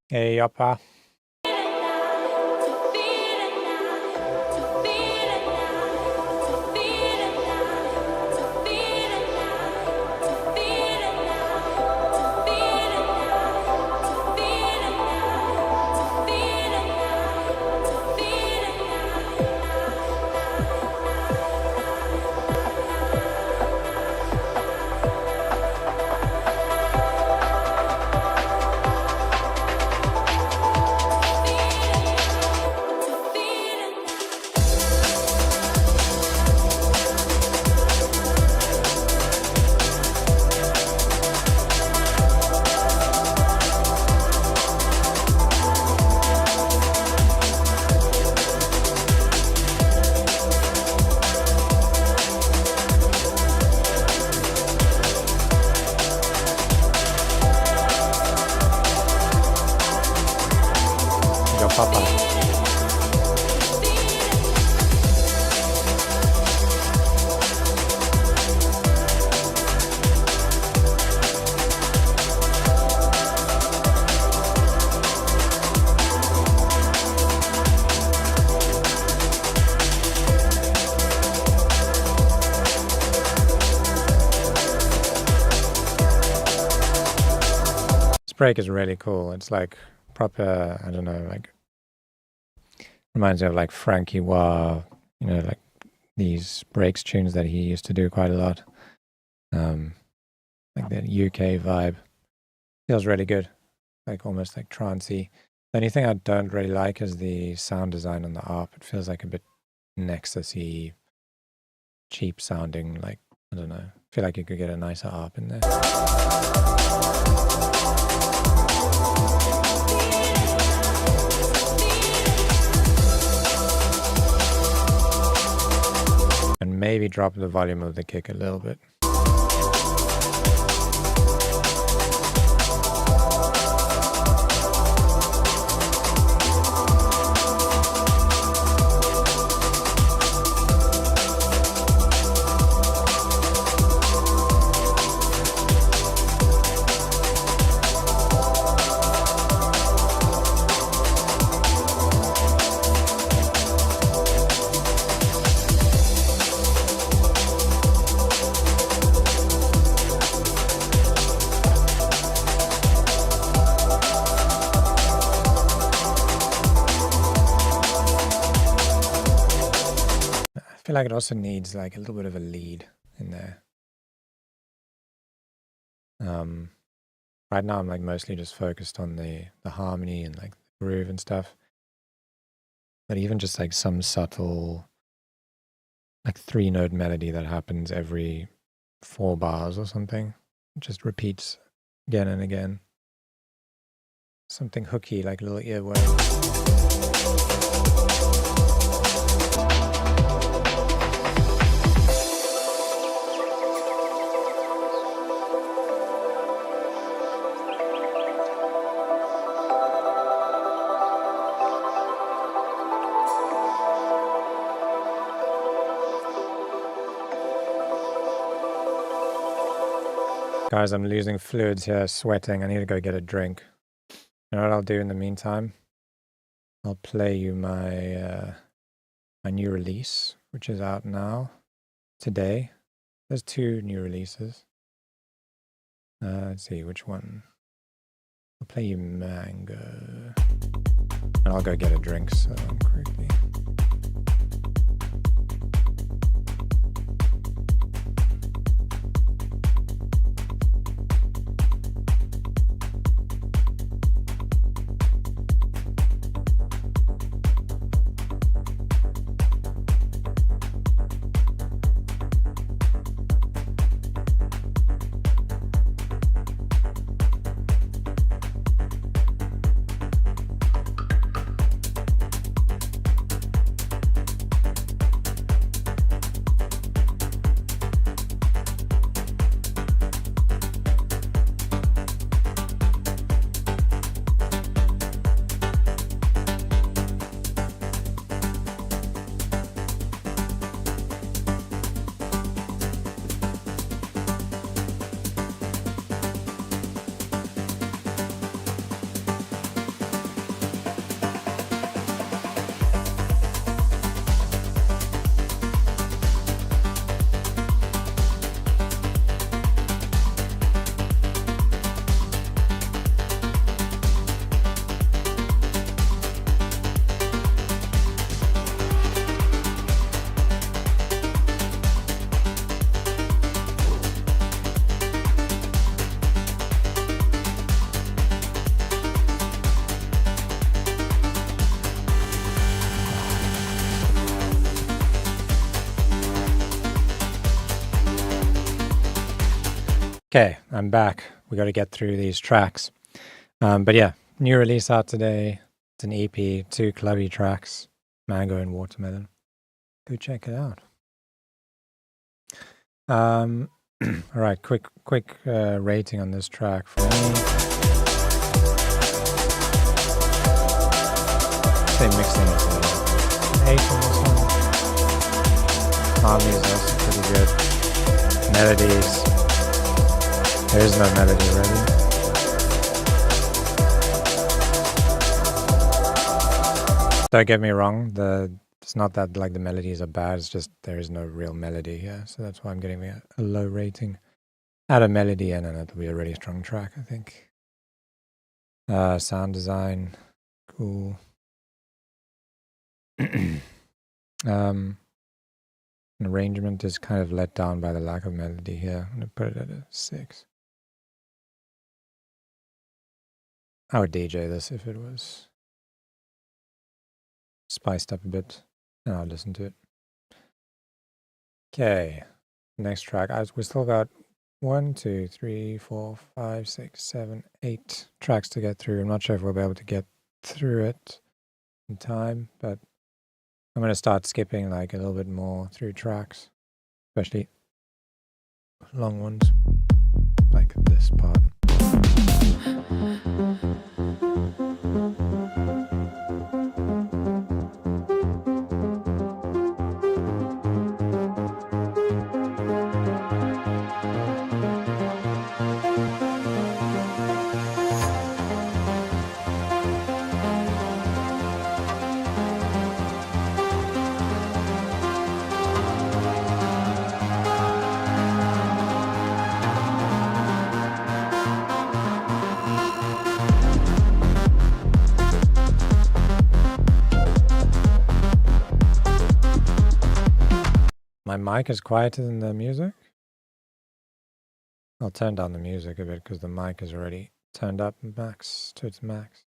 Hey, Yoppa. Break is really cool. It's like proper, I don't know, like reminds me of like Frankie Wah, you know, like these breaks tunes that he used to do quite a lot. Like that UK vibe. Feels really good. Like almost like trancey. The only thing I don't really like is the sound design on the ARP. It feels like a bit Nexus-y, cheap sounding, like, I don't know. I feel like you could get a nicer ARP in there. And maybe drop the volume of the kick a little bit. feel like it also needs like a little bit of a lead in there. Right now I'm like mostly just focused on the harmony and like the groove and stuff. But even just like some subtle like 3-note melody that happens every 4 bars or something. It just repeats again and again. Something hooky, like a little earworm. Guys, I'm losing fluids here, sweating. I need to go get a drink. You know what I'll do in the meantime? I'll play you my my new release, which is out now, today. There's 2 new releases. Let's see, which one? I'll play you Mango. And I'll go get a drink, so quickly. Okay, I'm back. We got to get through these tracks. But yeah, new release out today. It's an EP, 2 clubby tracks, Mango and Watermelon. Go check it out. All right, quick rating on this track for me. Say mixing is 8 on this one. Harmony is also pretty good. Melodies. There is no melody, really. Don't get me wrong, it's not that like the melodies are bad, it's just there is no real melody here, so that's why I'm getting a low rating. Add a melody in and it'll be a really strong track, I think. Sound design, cool. Arrangement is kind of let down by the lack of melody here. I'm going to put it at a 6. I would DJ this if it was spiced up a bit, and I'll listen to it. Okay, next track. We still got 1, 2, 3, 4, 5, 6, 7, 8 tracks to get through. I'm not sure if we'll be able to get through it in time, but I'm going to start skipping like a little bit more through tracks, especially long ones, like this part. mic is quieter than the music. I'll turn down the music a bit because the mic is already turned up max to its max.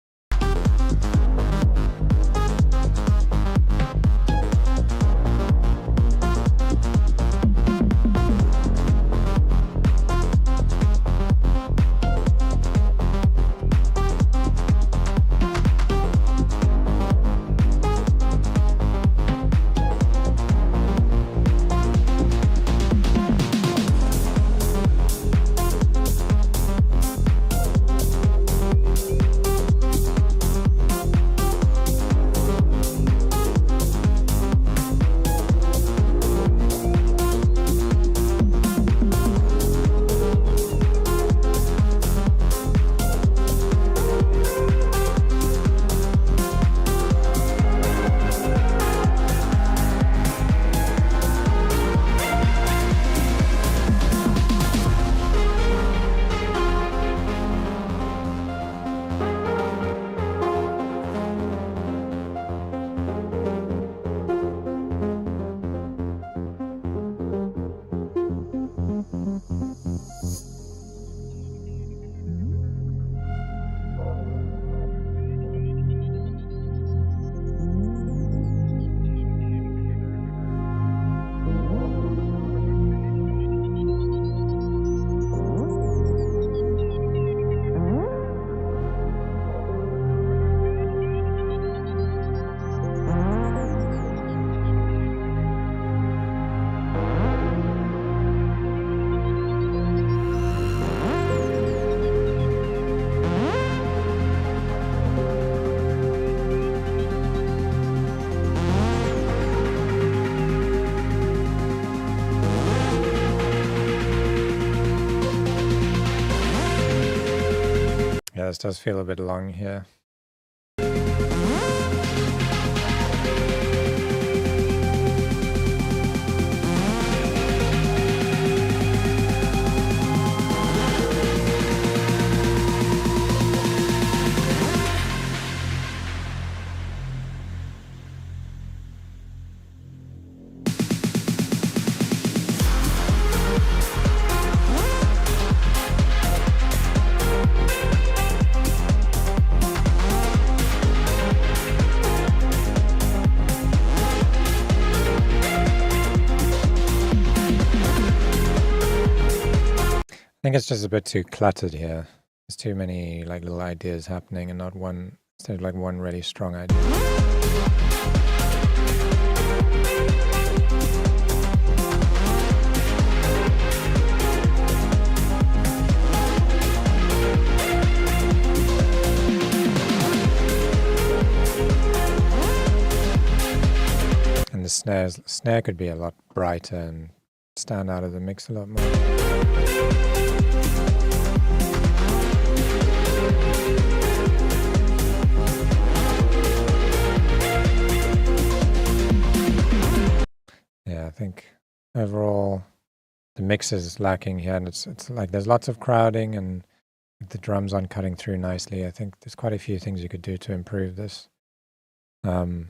Yeah, this does feel a bit long here. I think it's just a bit too cluttered here. There's too many like little ideas happening and not one, instead of like one really strong idea. And the snare could be a lot brighter and stand out of the mix a lot more. Yeah, I think overall the mix is lacking here, and it's like there's lots of crowding and the drums aren't cutting through nicely. I think there's quite a few things you could do to improve this. I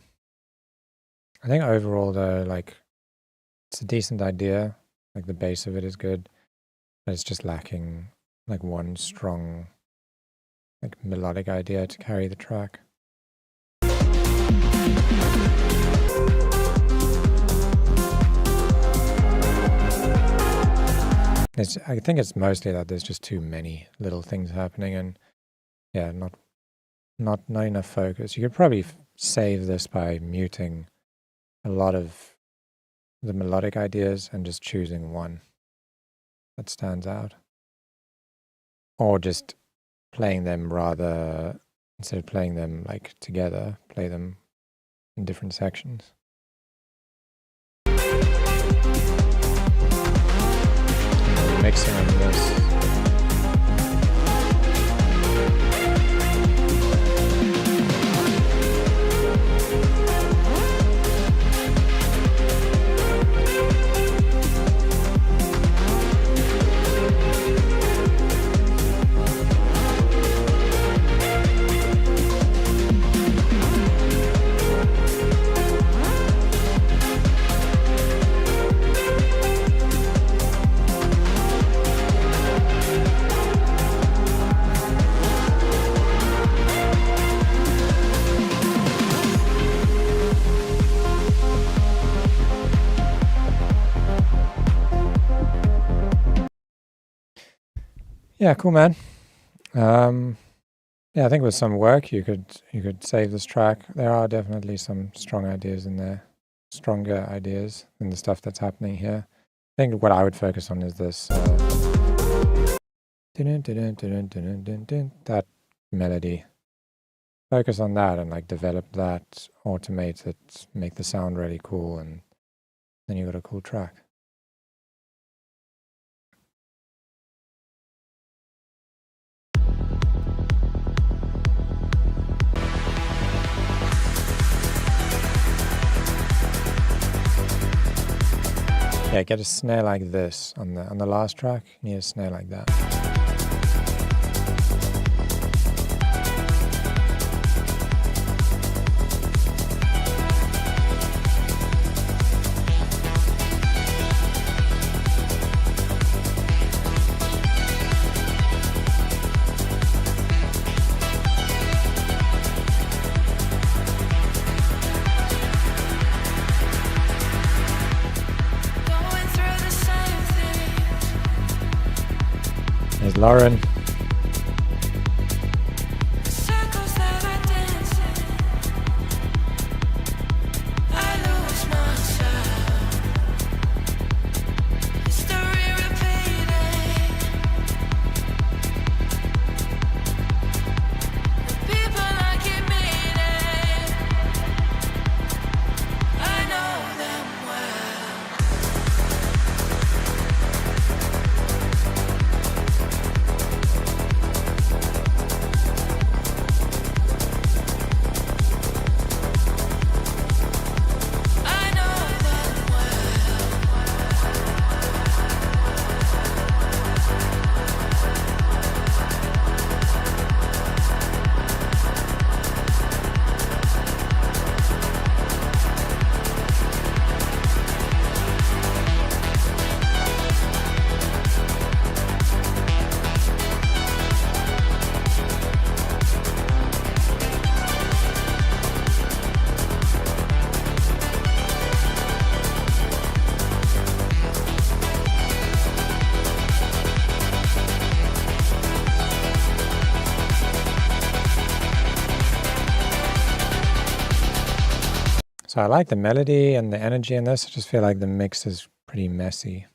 think overall though, like it's a decent idea, like the base of it is good, but it's just lacking like one strong like melodic idea to carry the track. I think it's mostly that there's just too many little things happening, and yeah, not enough focus. You could probably save this by muting a lot of the melodic ideas and just choosing one that stands out, or just playing them rather, instead of playing them like together, play them in different sections. Mixing on this. Yeah, cool, man. Yeah, I think with some work you could save this track. There are definitely some strong ideas in there, stronger ideas than the stuff that's happening here. I think what I would focus on is this that melody. Focus on that and like develop that, automate it, make the sound really cool, and then you got a cool track. Yeah, get a snare like this on the last track. You need a snare like that. There's Lauren. So I like the melody and the energy in this. I just feel like the mix is pretty messy.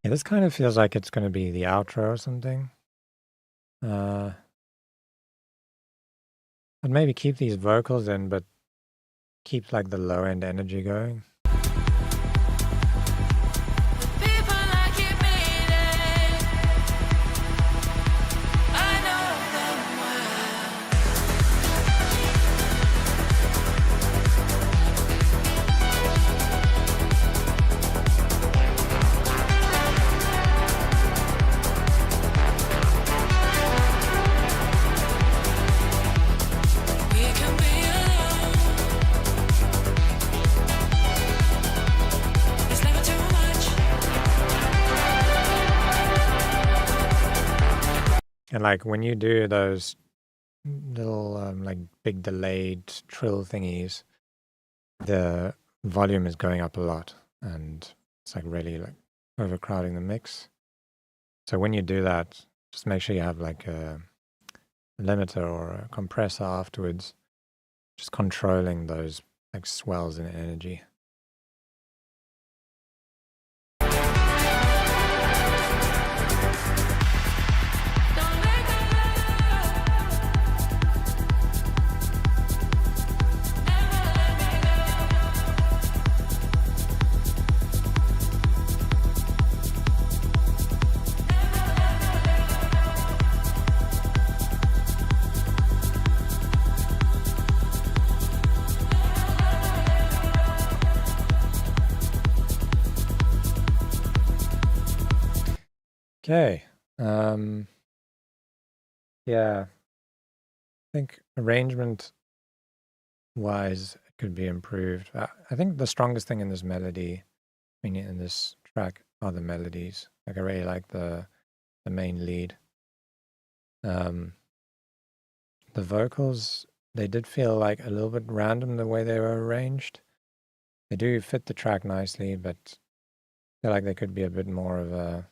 Yeah, this kind of feels like it's going to be the outro or something. I'd maybe keep these vocals in, but keep like the low end energy going. And like when you do those little like big delayed trill thingies, the volume is going up a lot and it's like really like overcrowding the mix. So when you do that, just make sure you have like a limiter or a compressor afterwards, just controlling those like swells in energy. Okay. Yeah. I think arrangement wise it could be improved. I think the strongest thing in this melody, I mean in this track, are the melodies. Like I really like the main lead. The vocals, they did feel like a little bit random the way they were arranged. They do fit the track nicely, but I feel like they could be a bit more of a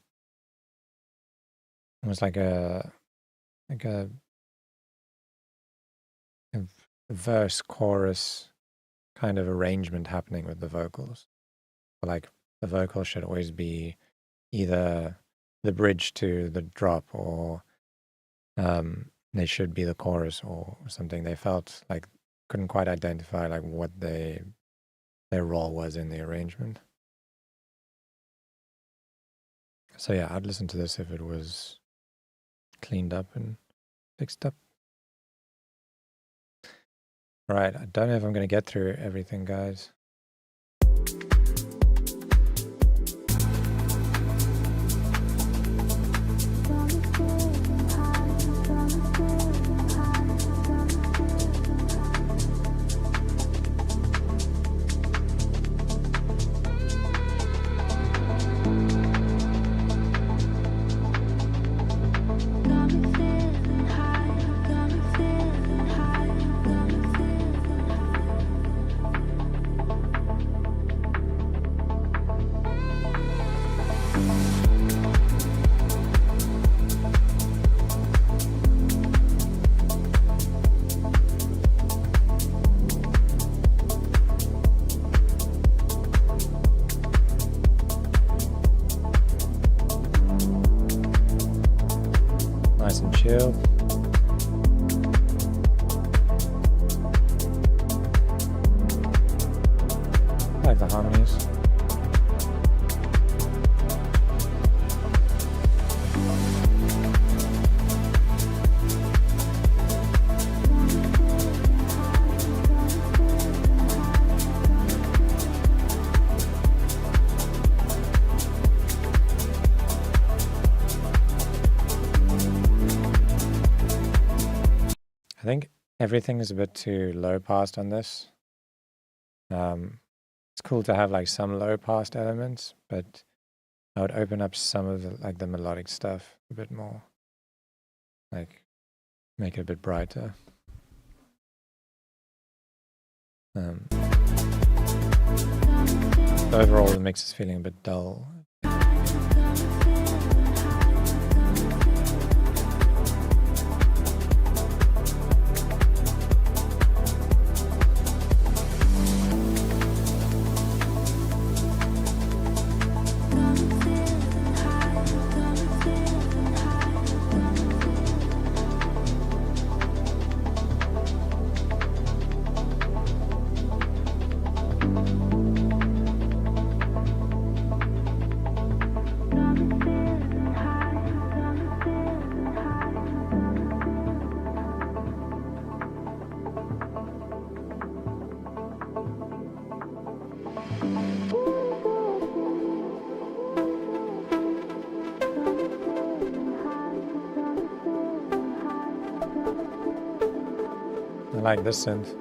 almost like a verse chorus kind of arrangement happening with the vocals. Like the vocals should always be either the bridge to the drop or they should be the chorus or something. They felt like couldn't quite identify like what their role was in the arrangement. So yeah, I'd listen to this if it was cleaned up and fixed up. Right, I don't know if I'm going to get through everything, guys. Nice and chill. I like the harmonies. I think everything is a bit too low passed on this. It's cool to have like some low passed elements, but I would open up some of the melodic stuff a bit more. Like make it a bit brighter. Overall the mix is feeling a bit dull. I like this synth.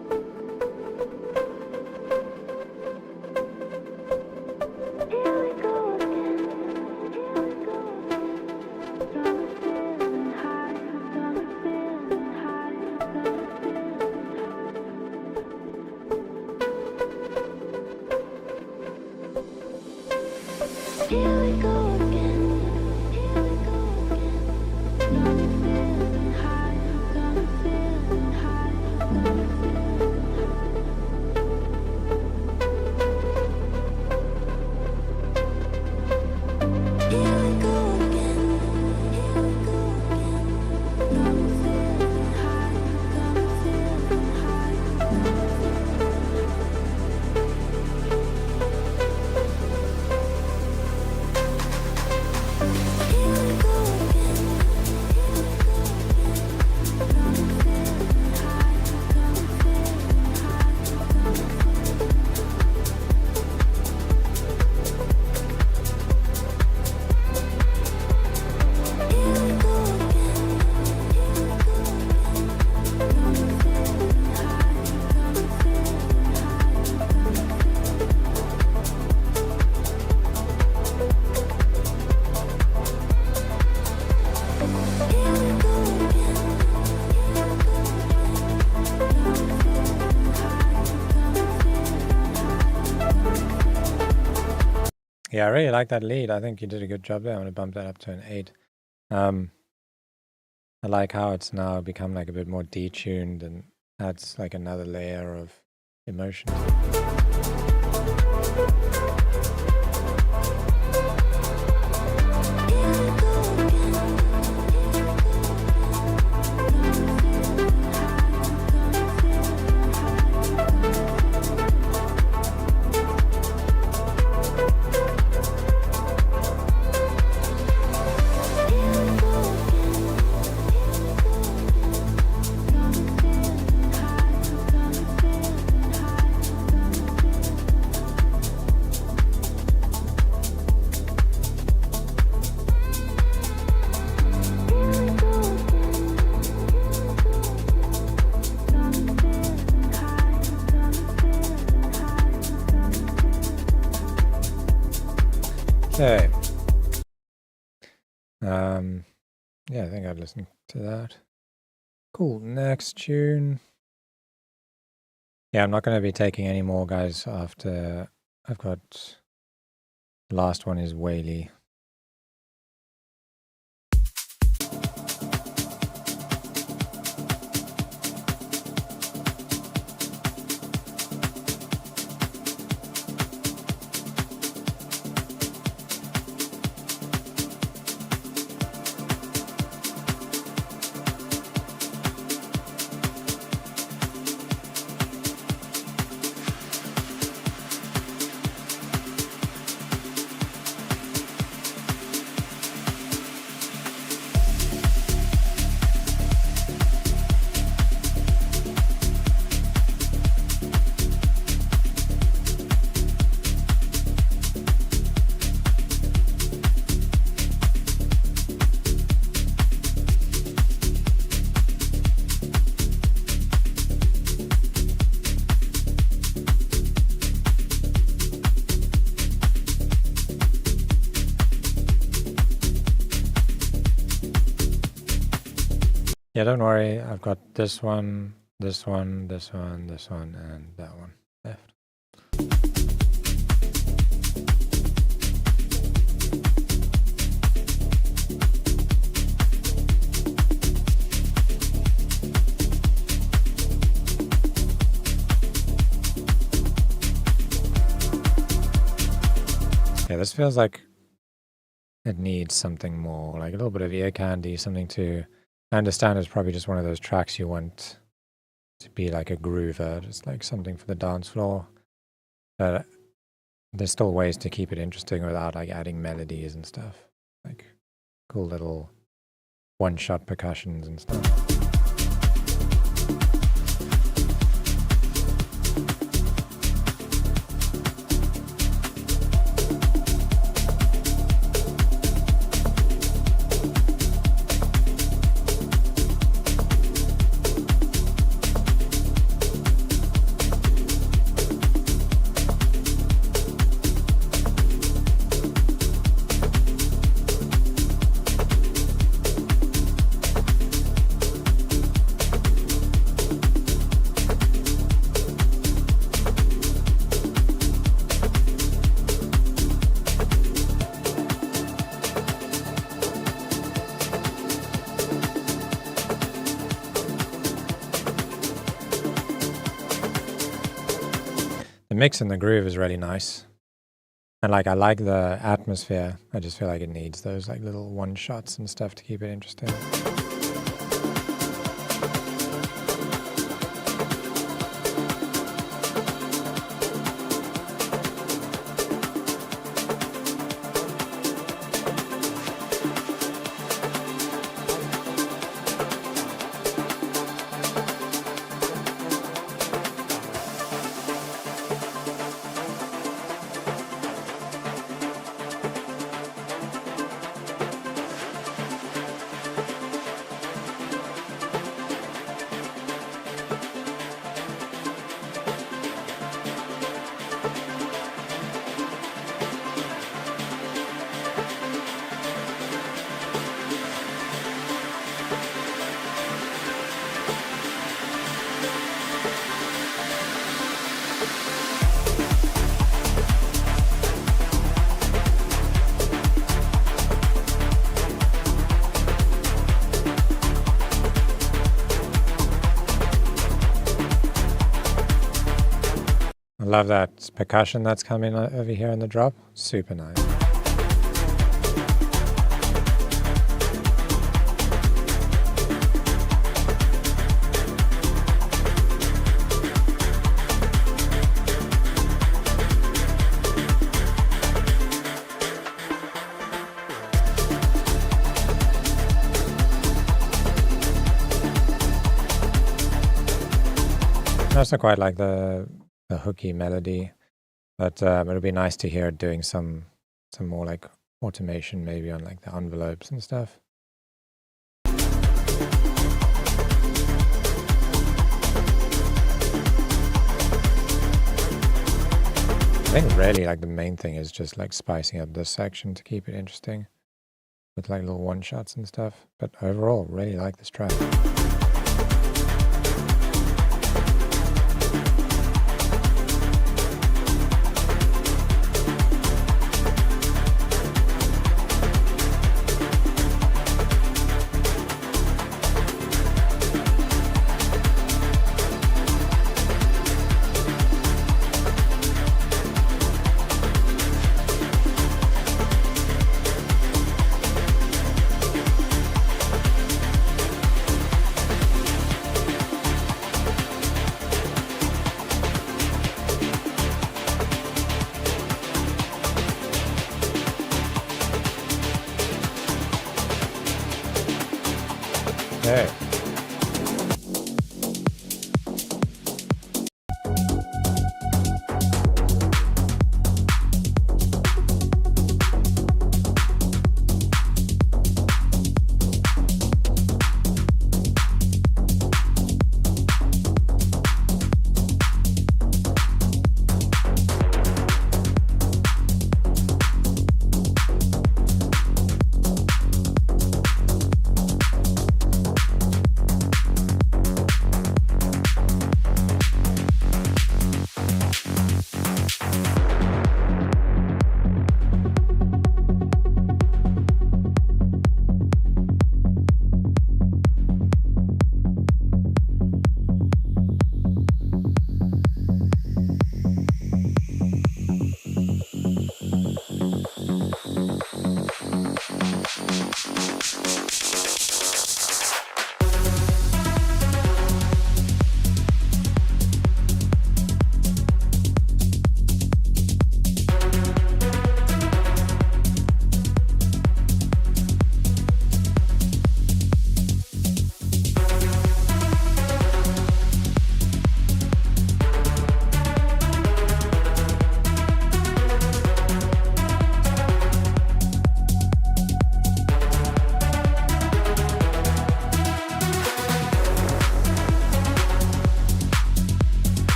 Yeah, I really like that lead. I think you did a good job there. I'm going to bump that up to an 8. I like how it's now become like a bit more detuned and adds like another layer of emotion. Okay. Yeah, I think I'd listen to that. Cool. Next tune. Yeah, I'm not going to be taking any more, guys, after I've got the last one is Whaley. Yeah, don't worry. I've got this one, this one, this one, this one, and that one left. Yeah, this feels like it needs something more, like a little bit of ear candy, something to... I understand it's probably just one of those tracks you want to be like a groover, just like something for the dance floor. But there's still ways to keep it interesting without like adding melodies and stuff. Like cool little one-shot percussions and stuff. mix and the groove is really nice. And like I like the atmosphere. I just feel like it needs those like little one shots and stuff to keep it interesting. I love that percussion that's coming over here in the drop. Super nice. I also quite like the hooky melody, but it'll be nice to hear it doing some more like automation maybe on like the envelopes and stuff. I think really like the main thing is just like spicing up this section to keep it interesting with like little one shots and stuff, but overall really like this track. Okay.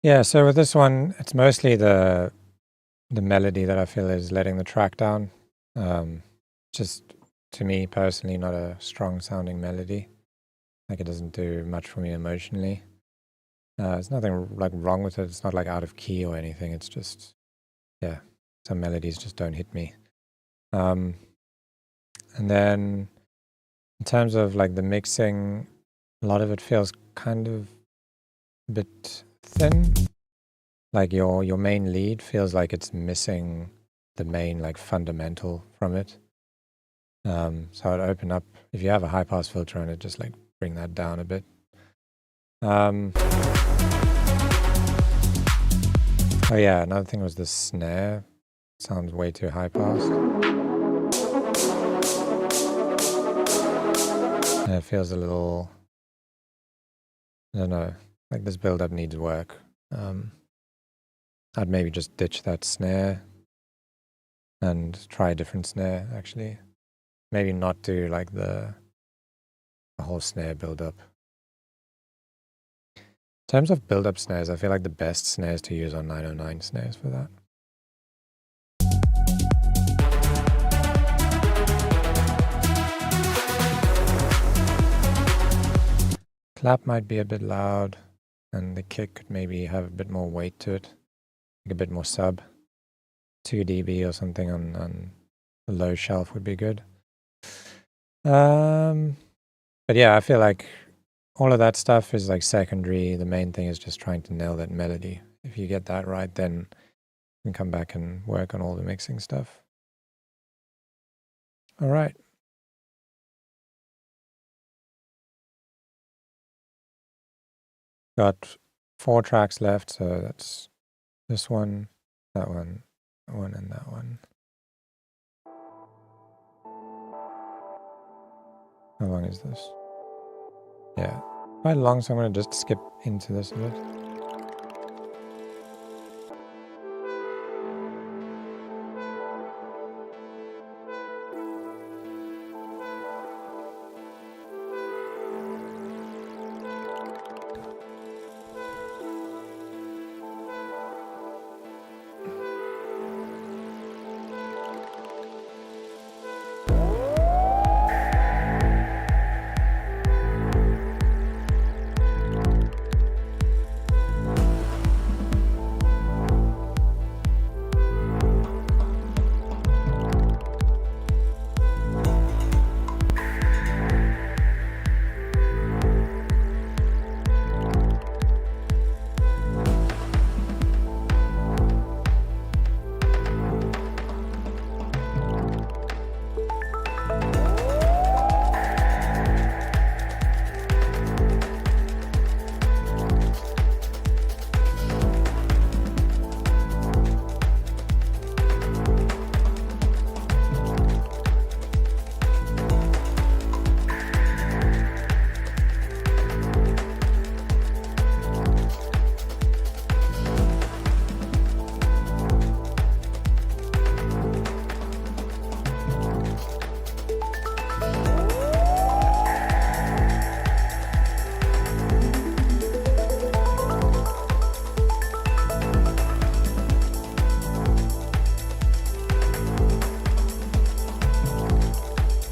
Yeah, so with this one, it's mostly the melody that I feel is letting the track down. Just to me personally, not a strong sounding melody. Like it doesn't do much for me emotionally. There's nothing like wrong with it. It's not like out of key or anything. It's just, yeah, some melodies just don't hit me. And then in terms of like the mixing, a lot of it feels kind of a bit thin. Like your main lead feels like it's missing the main like fundamental from it. So I'd open up, if you have a high pass filter on it, just like bring that down a bit. Oh yeah, another thing was the snare. Sounds way too high pass. And it feels a little, I don't know, like this build-up needs work. I'd maybe just ditch that snare and try a different snare, actually. Maybe not do like the whole snare build-up. In terms of build-up snares, I feel like the best snares to use are 909 snares for that. Clap might be a bit loud, and the kick could maybe have a bit more weight to it, like a bit more sub. 2 dB or something on the low shelf would be good. But yeah, I feel like all of that stuff is like secondary. The main thing is just trying to nail that melody. If you get that right, then you can come back and work on all the mixing stuff. All right. Got 4 tracks left, so that's this one, that one, and that one. How long is this? Yeah, quite long, so I'm going to just skip into this a bit.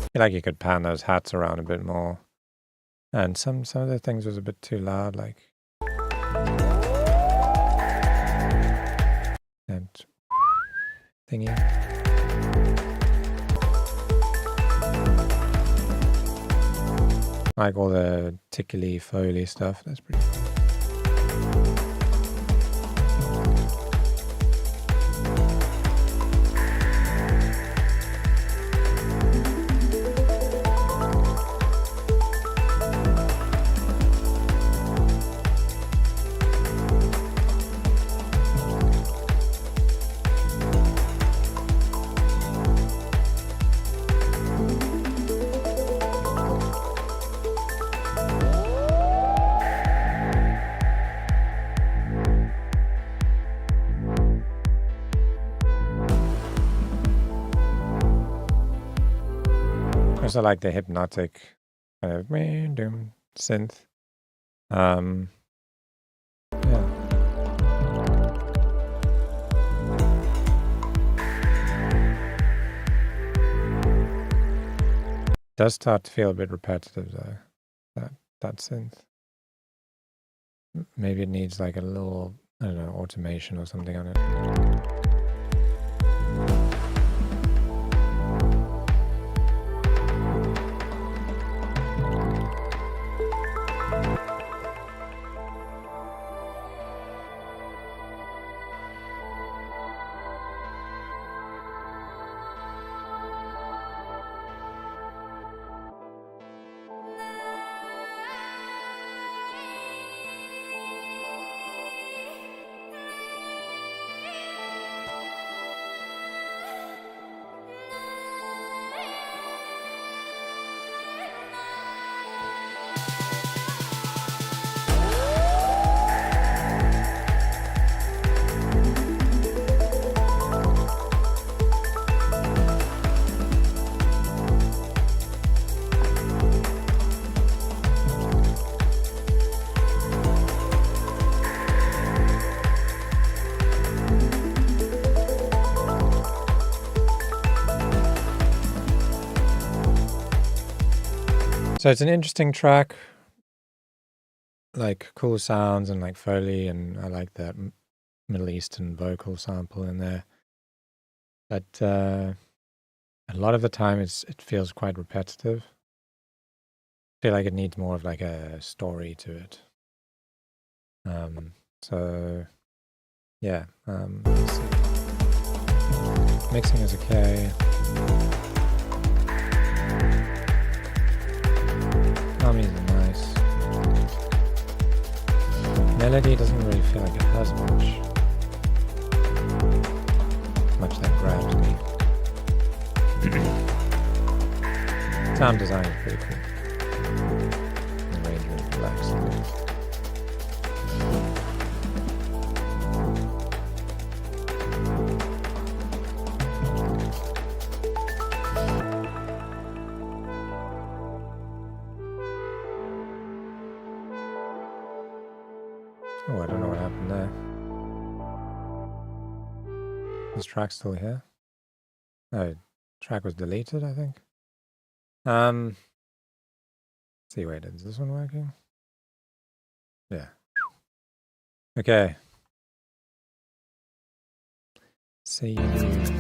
I feel like you could pan those hats around a bit more. And some of the things was a bit too loud, like and thingy. Like all the tickly foley stuff, that's pretty cool. I also like the hypnotic kind of synth. Yeah. Does start to feel a bit repetitive though, that synth. Maybe it needs like a little, I don't know, automation or something on it. So it's an interesting track, like cool sounds and like Foley, and I like that Middle Eastern vocal sample in there. But a lot of the time it feels quite repetitive. I feel like it needs more of like a story to it. So yeah, let's see. Mixing is okay. Harmonies are nice. Melody doesn't really feel like it has much that grabs me. Sound design is pretty cool. The arrangement relaxing. Oh, I don't know what happened there. This track's still here? Oh, track was deleted, I think. Let's see, wait, is this one working? Yeah. Okay. See you.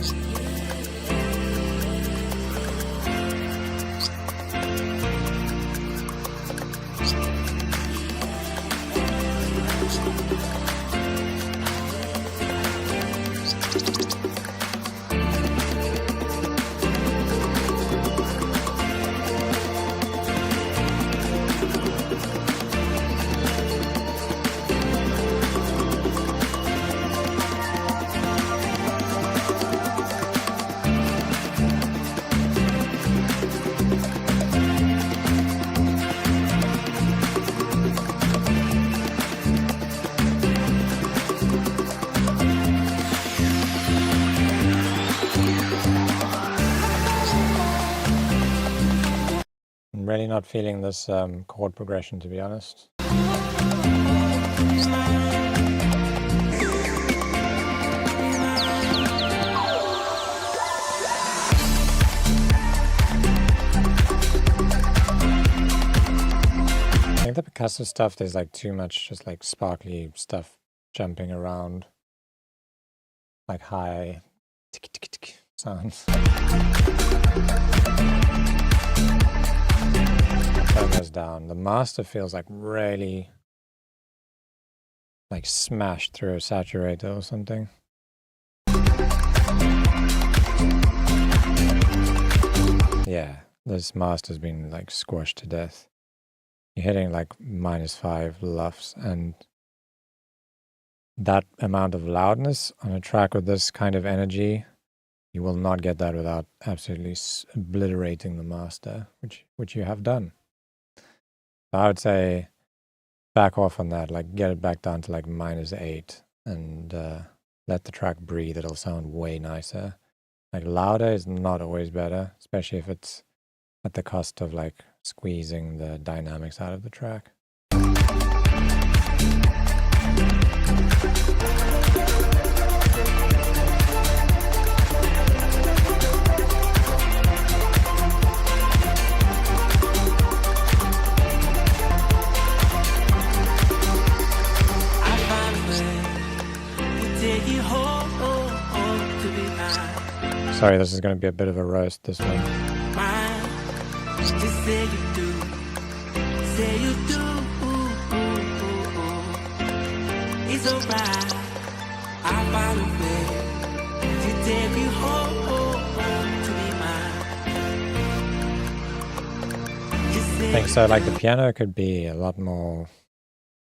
I'm really not feeling this chord progression, to be honest. I think the percussive stuff, there's like too much just like sparkly stuff jumping around, like high tick tick tick sounds. Turn those down. The master feels like really like smashed through a saturator or something. Yeah, this master's been like squashed to death. You're hitting like -5 LUFS, and that amount of loudness on a track with this kind of energy, you will not get that without absolutely obliterating the master, which you have done. So I would say back off on that, like get it back down to like -8 and let the track breathe. It'll sound way nicer. Like louder is not always better, especially if it's at the cost of like squeezing the dynamics out of the track. Sorry, this is going to be a bit of a roast, this one. Just say you do. Say you do. It's alright. I'll find a way to take you home to be mine. Just I think so, like the piano could be a lot more,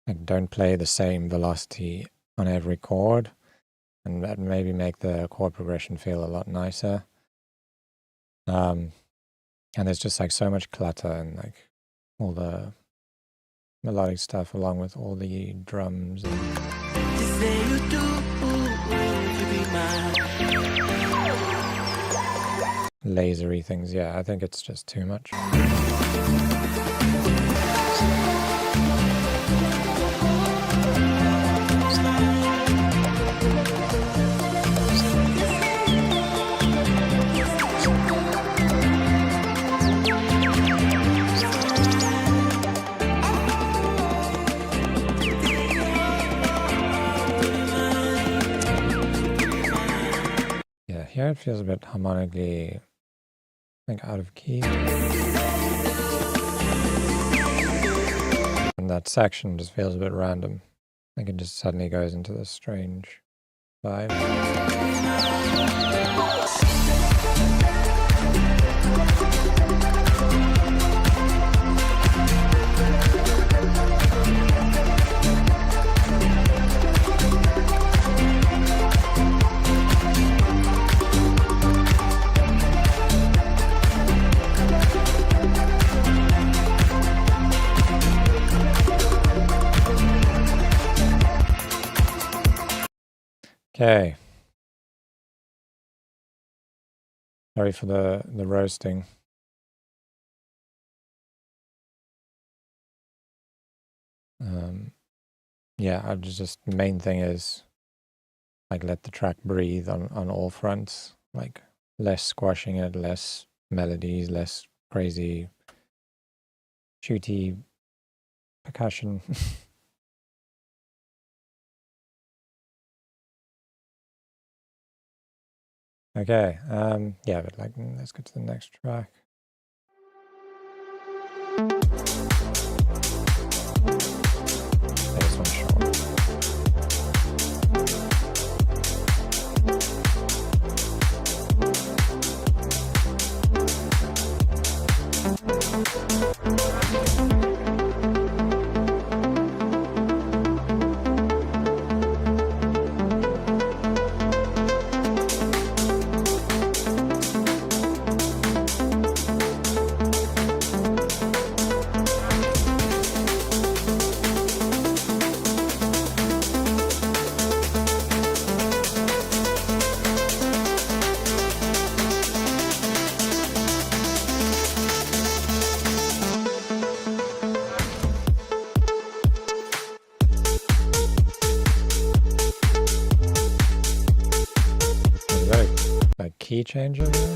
like don't play the same velocity on every chord, and that maybe make the chord progression feel a lot nicer. And there's just like so much clutter and like all the melodic stuff along with all the drums and Just say you do to be mine. lasery things. Yeah, I think it's just too much. Yeah, here it feels a bit harmonically, I think, out of key. And that section just feels a bit random. I think it just suddenly goes into this strange vibe. Okay. Sorry for the roasting. Yeah, I just main thing is like let the track breathe on all fronts. Like less squashing it, less melodies, less crazy shooty percussion. Okay, yeah, but like let's get to the next track. This one's short. Key change over there?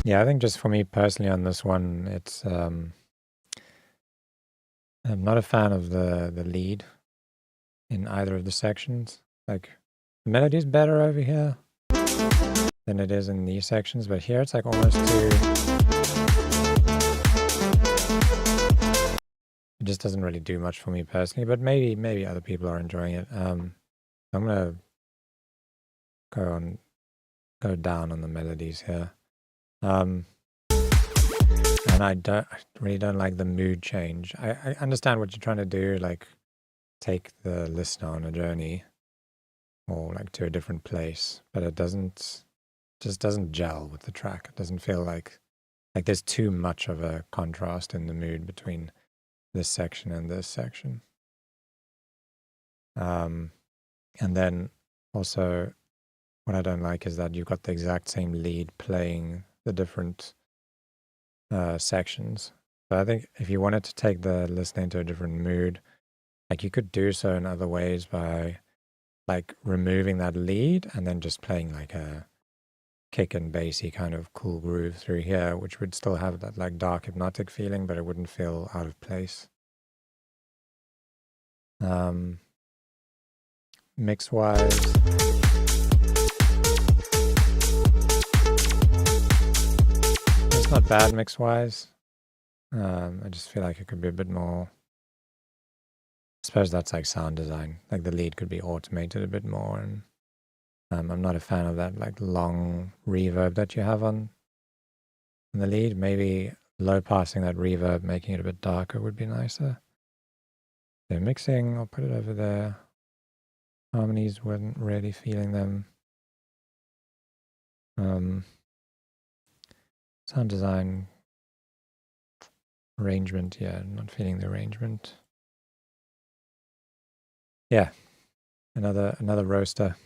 Yeah, I think just for me personally on this one, it's I'm not a fan of the lead in either of the sections. Like The melody's better over here than it is in these sections, but here it's like almost too... It just doesn't really do much for me personally, but maybe other people are enjoying it. I'm gonna go down on the melodies here. And I really don't like the mood change. I understand what you're trying to do, like take the listener on a journey or like to a different place, but it just doesn't gel with the track. It doesn't feel like there's too much of a contrast in the mood between this section and this section. And then also what I don't like is that you've got the exact same lead playing the different sections. So I think if you wanted to take the listener into a different mood, like you could do so in other ways by like removing that lead and then just playing like a kick and bassy kind of cool groove through here, which would still have that like dark hypnotic feeling, but it wouldn't feel out of place. Mix wise, it's not bad mix wise. I just feel like it could be a bit more. I suppose that's like sound design. Like the lead could be automated a bit more, and I'm not a fan of that like long reverb that you have on the lead. Maybe low passing that reverb, making it a bit darker would be nicer. So mixing, I'll put it over there. Harmonies, wasn't really feeling them. Sound design, arrangement, yeah, not feeling the arrangement. Yeah, another roaster.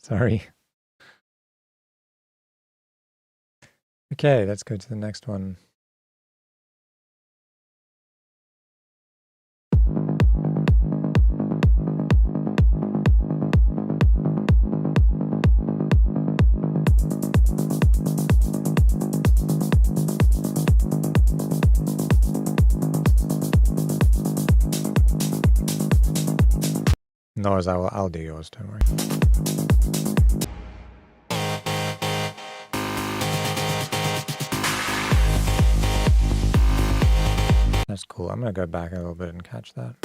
Sorry. Okay, let's go to the next one. No, I'll do yours, don't worry. That's cool. I'm gonna go back a little bit and catch that.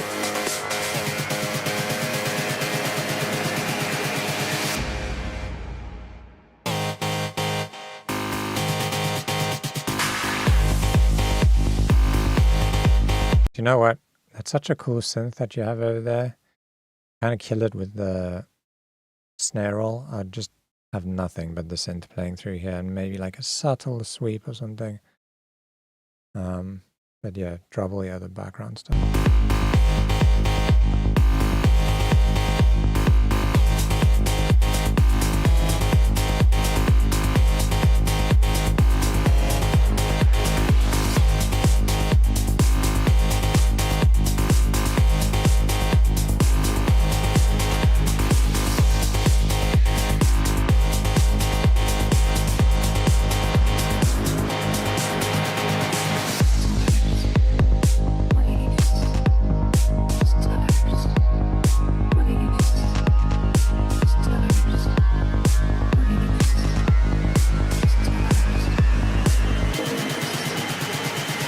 You know what? That's such a cool synth that you have over there. Kind of kill it with the snare roll. I'd just have nothing but the synth playing through here and maybe like a subtle sweep or something. But yeah, drop all the other background stuff.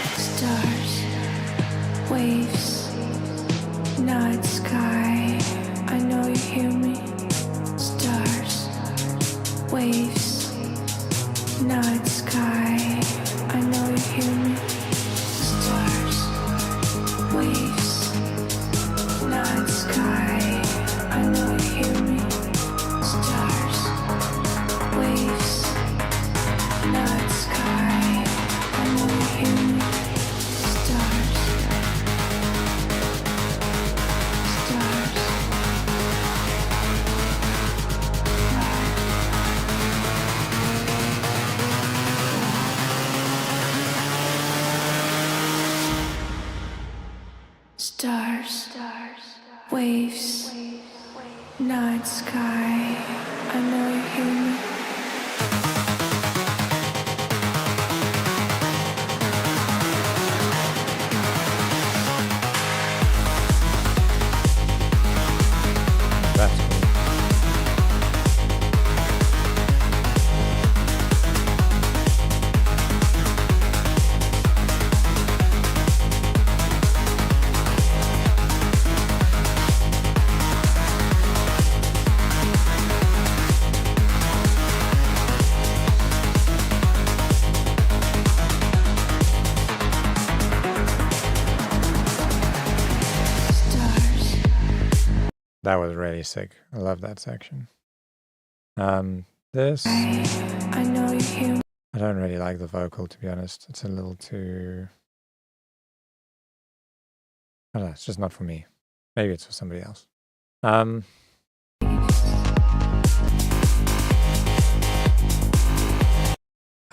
Stars, waves, night sky, I know you hear me. That's cool. that was really sick. I love that section. This, I know you hear me. I don't really like the vocal, to be honest. It's a little too... I don't know, it's just not for me. Maybe it's for somebody else. I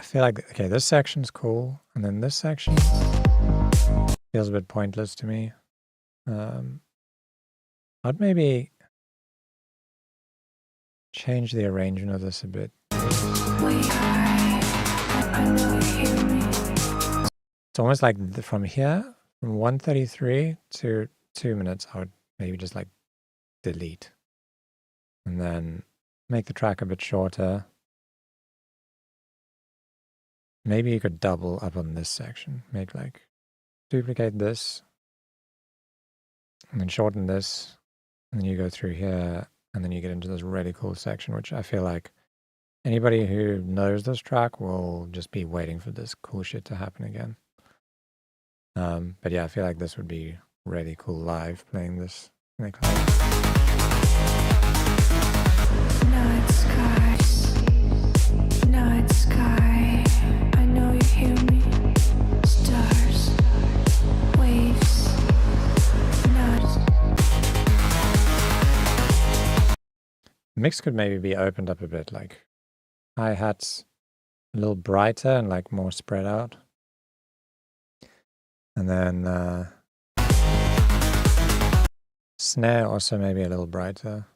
feel like, okay, this section's cool, and then this section feels a bit pointless to me. I'd maybe change the arrangement of this a bit. I know you hear me. It's almost like from here, from 1:33 to 2 minutes, I would maybe just like delete and then make the track a bit shorter. Maybe you could double up on this section, make like duplicate this and then shorten this, and then you go through here and then you get into this really cool section, which I feel like anybody who knows this track will just be waiting for this cool shit to happen again. But yeah, I feel like this would be really cool live, playing this in a club. Night skies, night sky. I know you hear me. Stars, waves, night. The mix could maybe be opened up a bit, like hi-hats a little brighter and like more spread out. And then snare also maybe a little brighter.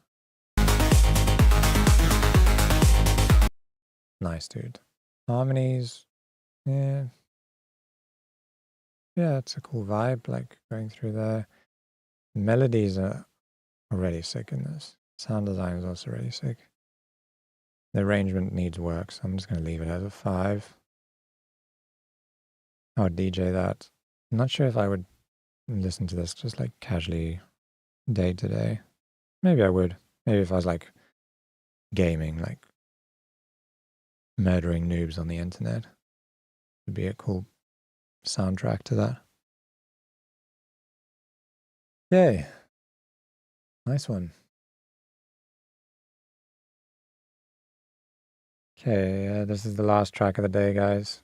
Nice, dude. Harmonies, yeah. Yeah, it's a cool vibe, like going through there. Melodies are already sick in this. Sound design is also really sick. The arrangement needs work, so I'm just going to leave it as a 5. I would DJ that. I'm not sure if I would listen to this just like casually day to day. Maybe I would. Maybe if I was like gaming, like murdering noobs on the internet. Would be a cool soundtrack to that. Yay. Nice one. Okay, this is the last track of the day, guys.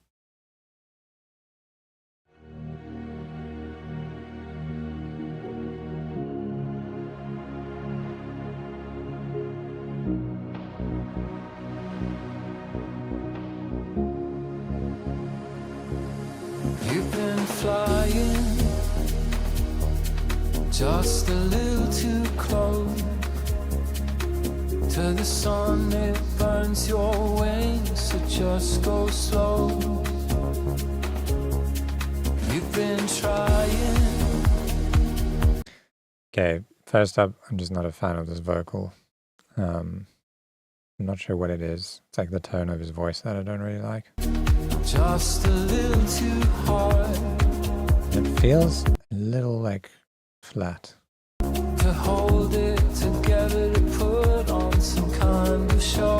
You've been flying just a little too close to the sun. It burns your wings, so just go slow. You've been trying. Okay, first up, I'm just not a fan of this vocal. I'm not sure what it is. It's like the tone of his voice that I don't really like. Just a little too hard. It feels a little like flat. To hold it together, to put on some kind of show.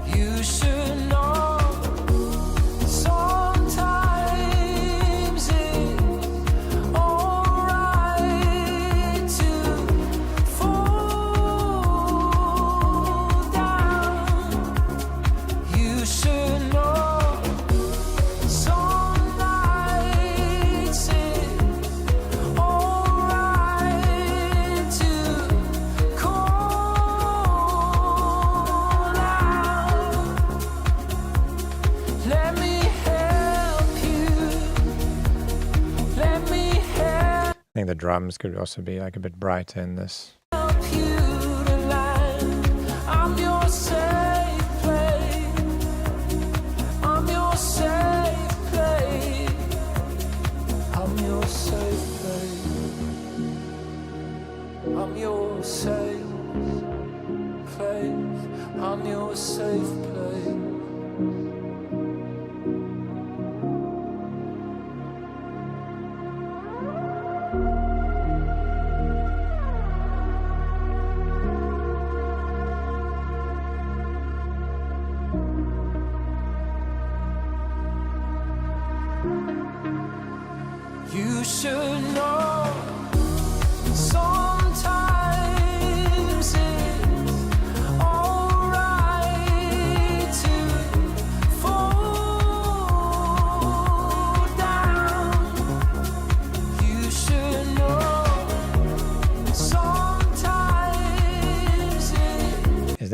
You should know sometimes it's alright to fall down. You should know some nights it's alright to call out. Let me help you. Let me help I think the drums could also be like a bit brighter in this. you to land. I'm your safe place. I'm your safe place. I'm your safe place. I'm your safe place. I'm your safe place. You should know sometimes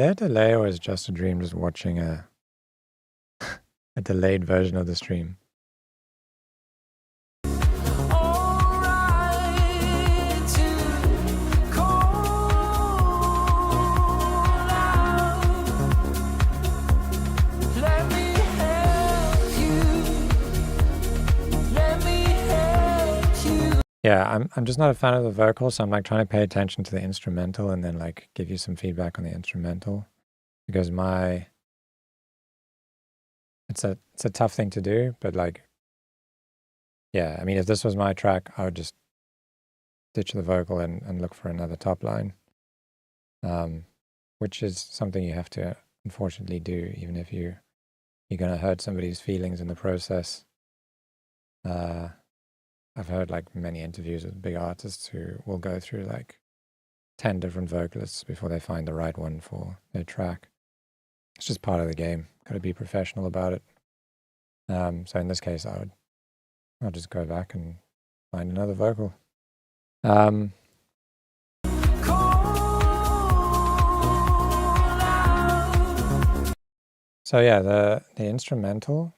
there a delay or is just a dream just watching a a delayed version of the stream? Alright to call out. Let me help you. Let me help you. Yeah, I'm just not a fan of the vocal, so I'm like trying to pay attention to the instrumental and then like give you some feedback on the instrumental, because it's a tough thing to do, but like, yeah, I mean, if this was my track, I would just ditch the vocal and look for another top line, which is something you have to unfortunately do, even if you're gonna hurt somebody's feelings in the process. I've heard like many interviews with big artists who will go through like 10 different vocalists before they find the right one for their track. It's just part of the game. Got to be professional about it. So in this case, I'll just go back and find another vocal. Call out. So yeah, the instrumental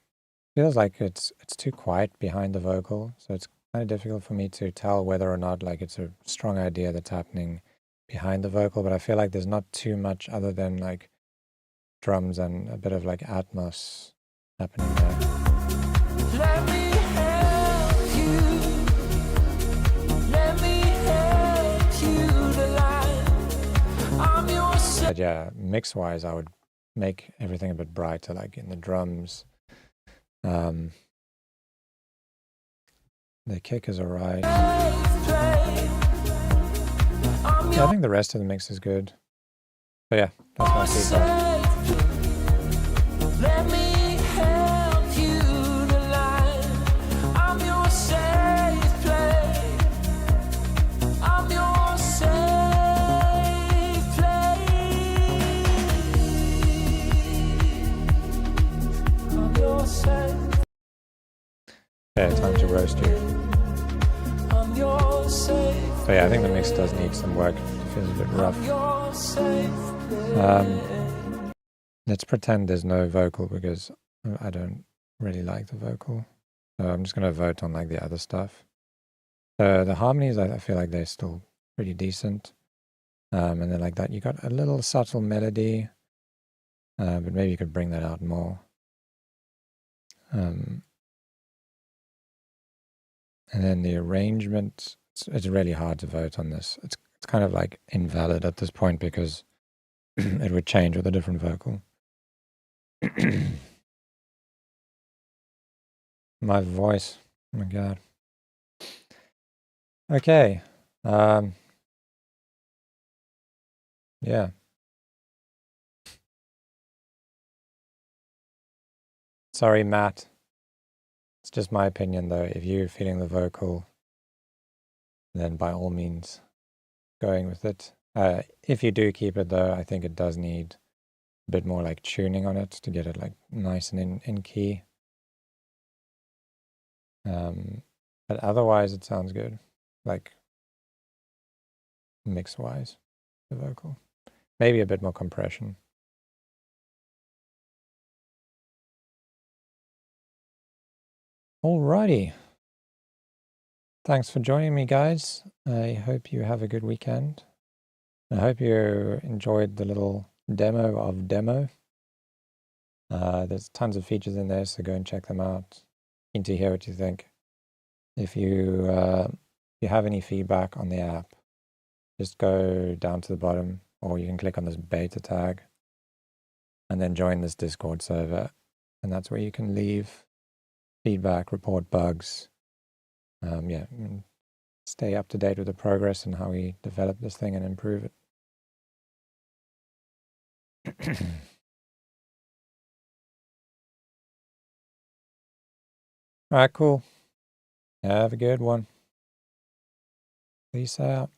feels like it's too quiet behind the vocal, so it's kind of difficult for me to tell whether or not like it's a strong idea that's happening behind the vocal, but I feel like there's not too much other than like drums and a bit of like atmos happening there. Let me help you. Let me help you to lie. I'm your But yeah, mix-wise, I would make everything a bit brighter, like in the drums. The kick is alright. Yeah, I think the rest of the mix is good. But yeah, that's my feedback. Let me help you to lie. I'm your safe place. I'm your safe place. I'm your safe. Yeah, time to roast you. I'm your safe. So yeah, I think the mix does need some work. It feels a bit rough. Your safe Let's pretend there's no vocal because I don't really like the vocal. So I'm just going to vote on like the other stuff. The harmonies, I feel like they're still pretty decent. And then like that, you got a little subtle melody, but maybe you could bring that out more. And then the arrangement, it's really hard to vote on this. It's kind of like invalid at this point because it would change with a different vocal. My voice, oh my god. Okay, yeah. Sorry, Matt. It's just my opinion, though. If you're feeling the vocal, then by all means, going with it. If you do keep it, though, I think it does need a bit more like tuning on it to get it like nice and in key. But otherwise, it sounds good, like mix-wise, the vocal. Maybe a bit more compression. Alrighty. Thanks for joining me, guys. I hope you have a good weekend. I hope you enjoyed the little demo of Demo. There's tons of features in there, so go and check them out. Keen to hear what you think. If you have any feedback on the app, just go down to the bottom, or you can click on this beta tag and then join this Discord server. And that's where you can leave feedback, report bugs, yeah, and stay up to date with the progress and how we develop this thing and improve it. All right, cool. Have a good one. Peace out.